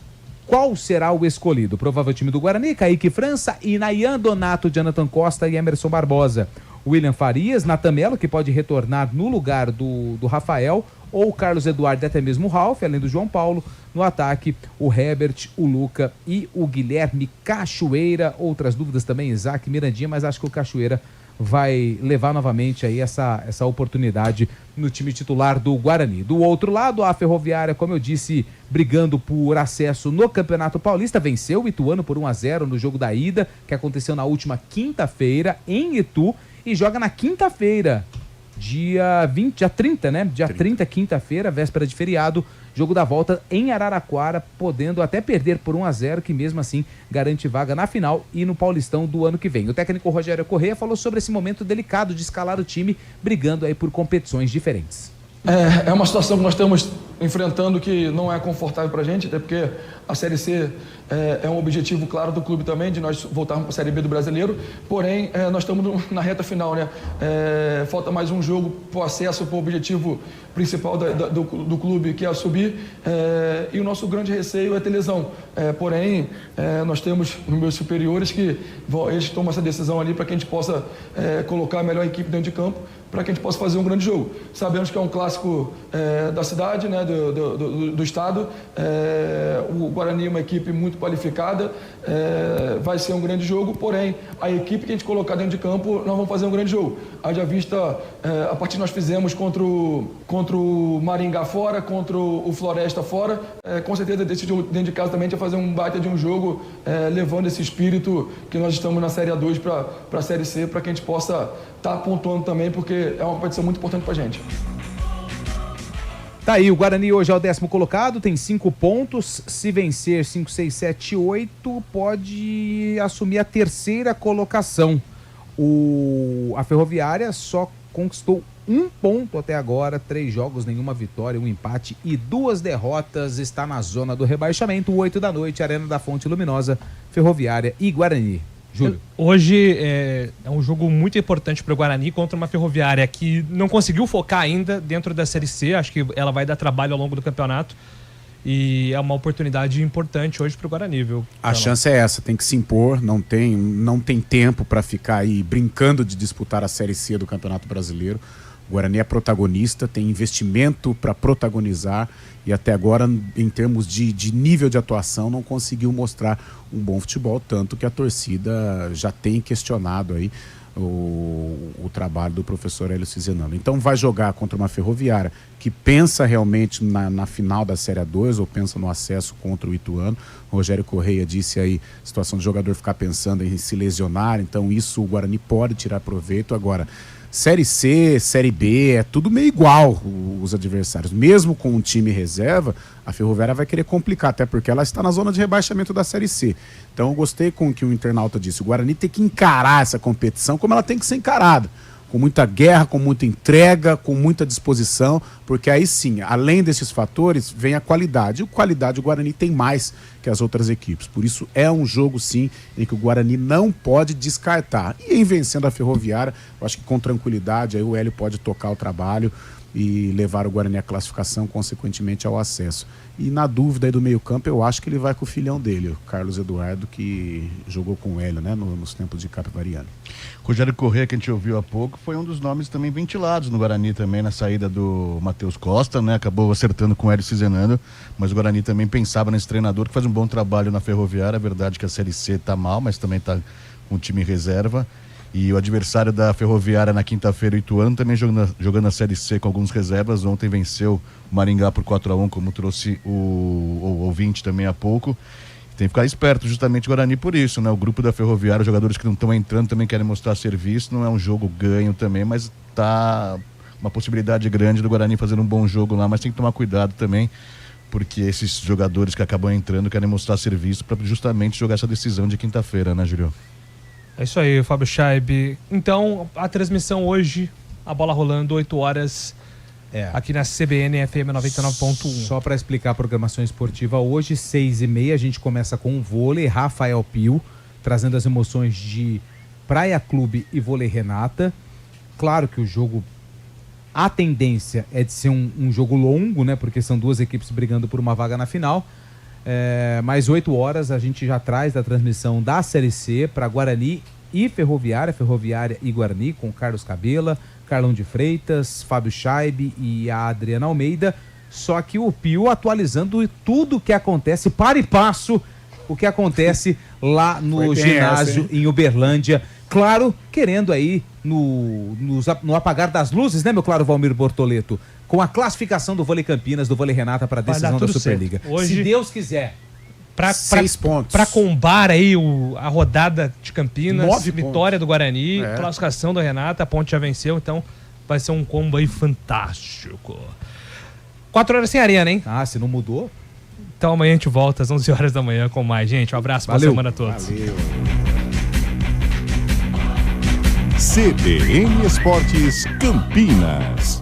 Qual será o escolhido? Provável time do Guarani: Kaique França, Inayan, Donato, Jonathan Costa e Emerson Barbosa. William Farias, Natan Melo, que pode retornar no lugar do Rafael, ou Carlos Eduardo e até mesmo o Ralf, além do João Paulo. No ataque, o Herbert, o Luca e o Guilherme Cachoeira. Outras dúvidas também, Isaac, Mirandinha, mas acho que o Cachoeira vai levar novamente aí essa oportunidade no time titular do Guarani. Do outro lado, a Ferroviária, como eu disse, brigando por acesso no Campeonato Paulista, venceu o Ituano por 1-0 no jogo da ida, que aconteceu na última quinta-feira em Itu, e joga na quinta-feira, dia 30, né? Dia 30, quinta-feira, véspera de feriado, jogo da volta em Araraquara, podendo até perder por 1-0, que mesmo assim garante vaga na final e no Paulistão do ano que vem. O técnico Rogério Corrêa falou sobre esse momento delicado de escalar o time, brigando aí por competições diferentes. É uma situação que nós estamos enfrentando que não é confortável para a gente, até porque a Série C é um objetivo claro do clube também, de nós voltarmos para a Série B do Brasileiro, porém nós estamos na reta final, né? Falta mais um jogo para o acesso, para o objetivo principal do clube, que é subir, e o nosso grande receio é ter lesão. Porém, nós temos os meus superiores que eles tomam essa decisão ali para que a gente possa colocar a melhor equipe dentro de campo, para que a gente possa fazer um grande jogo. Sabemos que é um clássico da cidade, né, do estado. O Guarani é uma equipe muito qualificada, vai ser um grande jogo, porém, a equipe que a gente colocar dentro de campo, nós vamos fazer um grande jogo. Haja vista a partida que nós fizemos contra o Maringá fora, contra o Floresta fora, com certeza desse jogo dentro de casa também a gente vai fazer um baita de um jogo, levando esse espírito que nós estamos na Série A2 para a Série C, para que a gente possa estar pontuando também, porque é uma competição muito importante para a gente. Tá aí, o Guarani hoje é o 10º colocado, tem 5 pontos. Se vencer 5, 6, 7, 8, pode assumir a 3ª colocação. A Ferroviária só conquistou 1 ponto até agora, 3 jogos, nenhuma vitória, 1 empate e 2 derrotas. Está na zona do rebaixamento. 8 da noite, Arena da Fonte Luminosa, Ferroviária e Guarani. Júlio. Hoje é um jogo muito importante para o Guarani contra uma Ferroviária que não conseguiu focar ainda dentro da Série C. Acho que ela vai dar trabalho ao longo do campeonato e é uma oportunidade importante hoje para o Guarani, viu? A chance é essa, tem que se impor, não tem tempo para ficar aí brincando de disputar a Série C do Campeonato Brasileiro. O Guarani é protagonista, tem investimento para protagonizar e até agora, em termos de nível de atuação, não conseguiu mostrar um bom futebol, tanto que a torcida já tem questionado aí o trabalho do professor Hélio Cizenano. Então vai jogar contra uma Ferroviária que pensa realmente na final da Série A2 ou pensa no acesso contra o Ituano. O Rogério Corrêa disse aí, situação do jogador ficar pensando em se lesionar, então isso o Guarani pode tirar proveito. Agora, Série C, Série B, é tudo meio igual os adversários. Mesmo com um time reserva, a Ferroviária vai querer complicar, até porque ela está na zona de rebaixamento da Série C. Então eu gostei com o que o internauta disse. O Guarani tem que encarar essa competição como ela tem que ser encarada. Com muita guerra, com muita entrega, com muita disposição, porque aí sim, além desses fatores, vem a qualidade. E qualidade o Guarani tem mais que as outras equipes. Por isso é um jogo, sim, em que o Guarani não pode descartar. E em vencendo a Ferroviária, eu acho que com tranquilidade, aí o Hélio pode tocar o trabalho e levar o Guarani à classificação, consequentemente ao acesso. E na dúvida aí do meio-campo, eu acho que ele vai com o filhão dele, o Carlos Eduardo, que jogou com o Hélio, né, nos tempos de Capivariano. Rogério Corrêa, que a gente ouviu há pouco, foi um dos nomes também ventilados no Guarani também, na saída do Matheus Costa, né? Acabou acertando com o Hélio Cizenando, mas o Guarani também pensava nesse treinador que faz um bom trabalho na Ferroviária. É verdade que a Série C tá mal, mas também tá com o time em reserva. E o adversário da Ferroviária na quinta-feira, o Ituano, também jogando a Série C com alguns reservas. Ontem venceu o Maringá por 4-1, como trouxe o ouvinte também há pouco. Tem que ficar esperto justamente o Guarani por isso, né? O grupo da Ferroviária, os jogadores que não estão entrando também querem mostrar serviço. Não é um jogo ganho também, mas tá uma possibilidade grande do Guarani fazer um bom jogo lá. Mas tem que tomar cuidado também, porque esses jogadores que acabam entrando querem mostrar serviço para justamente jogar essa decisão de quinta-feira, né, Júlio? É isso aí, Fábio Scheib. Então, a transmissão hoje, a bola rolando, 8 horas, aqui na CBN FM 99.1. Só para explicar a programação esportiva, hoje, 6h30, a gente começa com o vôlei, Rafael Pio, trazendo as emoções de Praia Clube e Vôlei Renata. Claro que o jogo, a tendência é de ser um jogo longo, né? Porque são duas equipes brigando por uma vaga na final. Mais 8 horas a gente já traz da transmissão da Série C para Guarani e Ferroviária e Guarani, com Carlos Cabela, Carlão de Freitas, Fábio Scheibe e a Adriana Almeida. Só que o Pio atualizando tudo o que acontece, para e passo, o que acontece lá no ginásio em Uberlândia. Claro, querendo aí no apagar das luzes, né, meu claro Valmir Bortoleto? Com a classificação do Vôlei Campinas, do Vôlei Renata para a decisão da Superliga. Hoje, se Deus quiser. 6 pontos. Para combar aí a rodada de Campinas, 9 vitória pontos. do Guarani, classificação da Renata, a Ponte já venceu, então vai ser um combo aí fantástico. 4 horas sem arena, hein? Se não mudou. Então amanhã a gente volta às 11 horas da manhã com mais. Gente, um abraço, boa semana a todos. Valeu. CBN Esportes Campinas.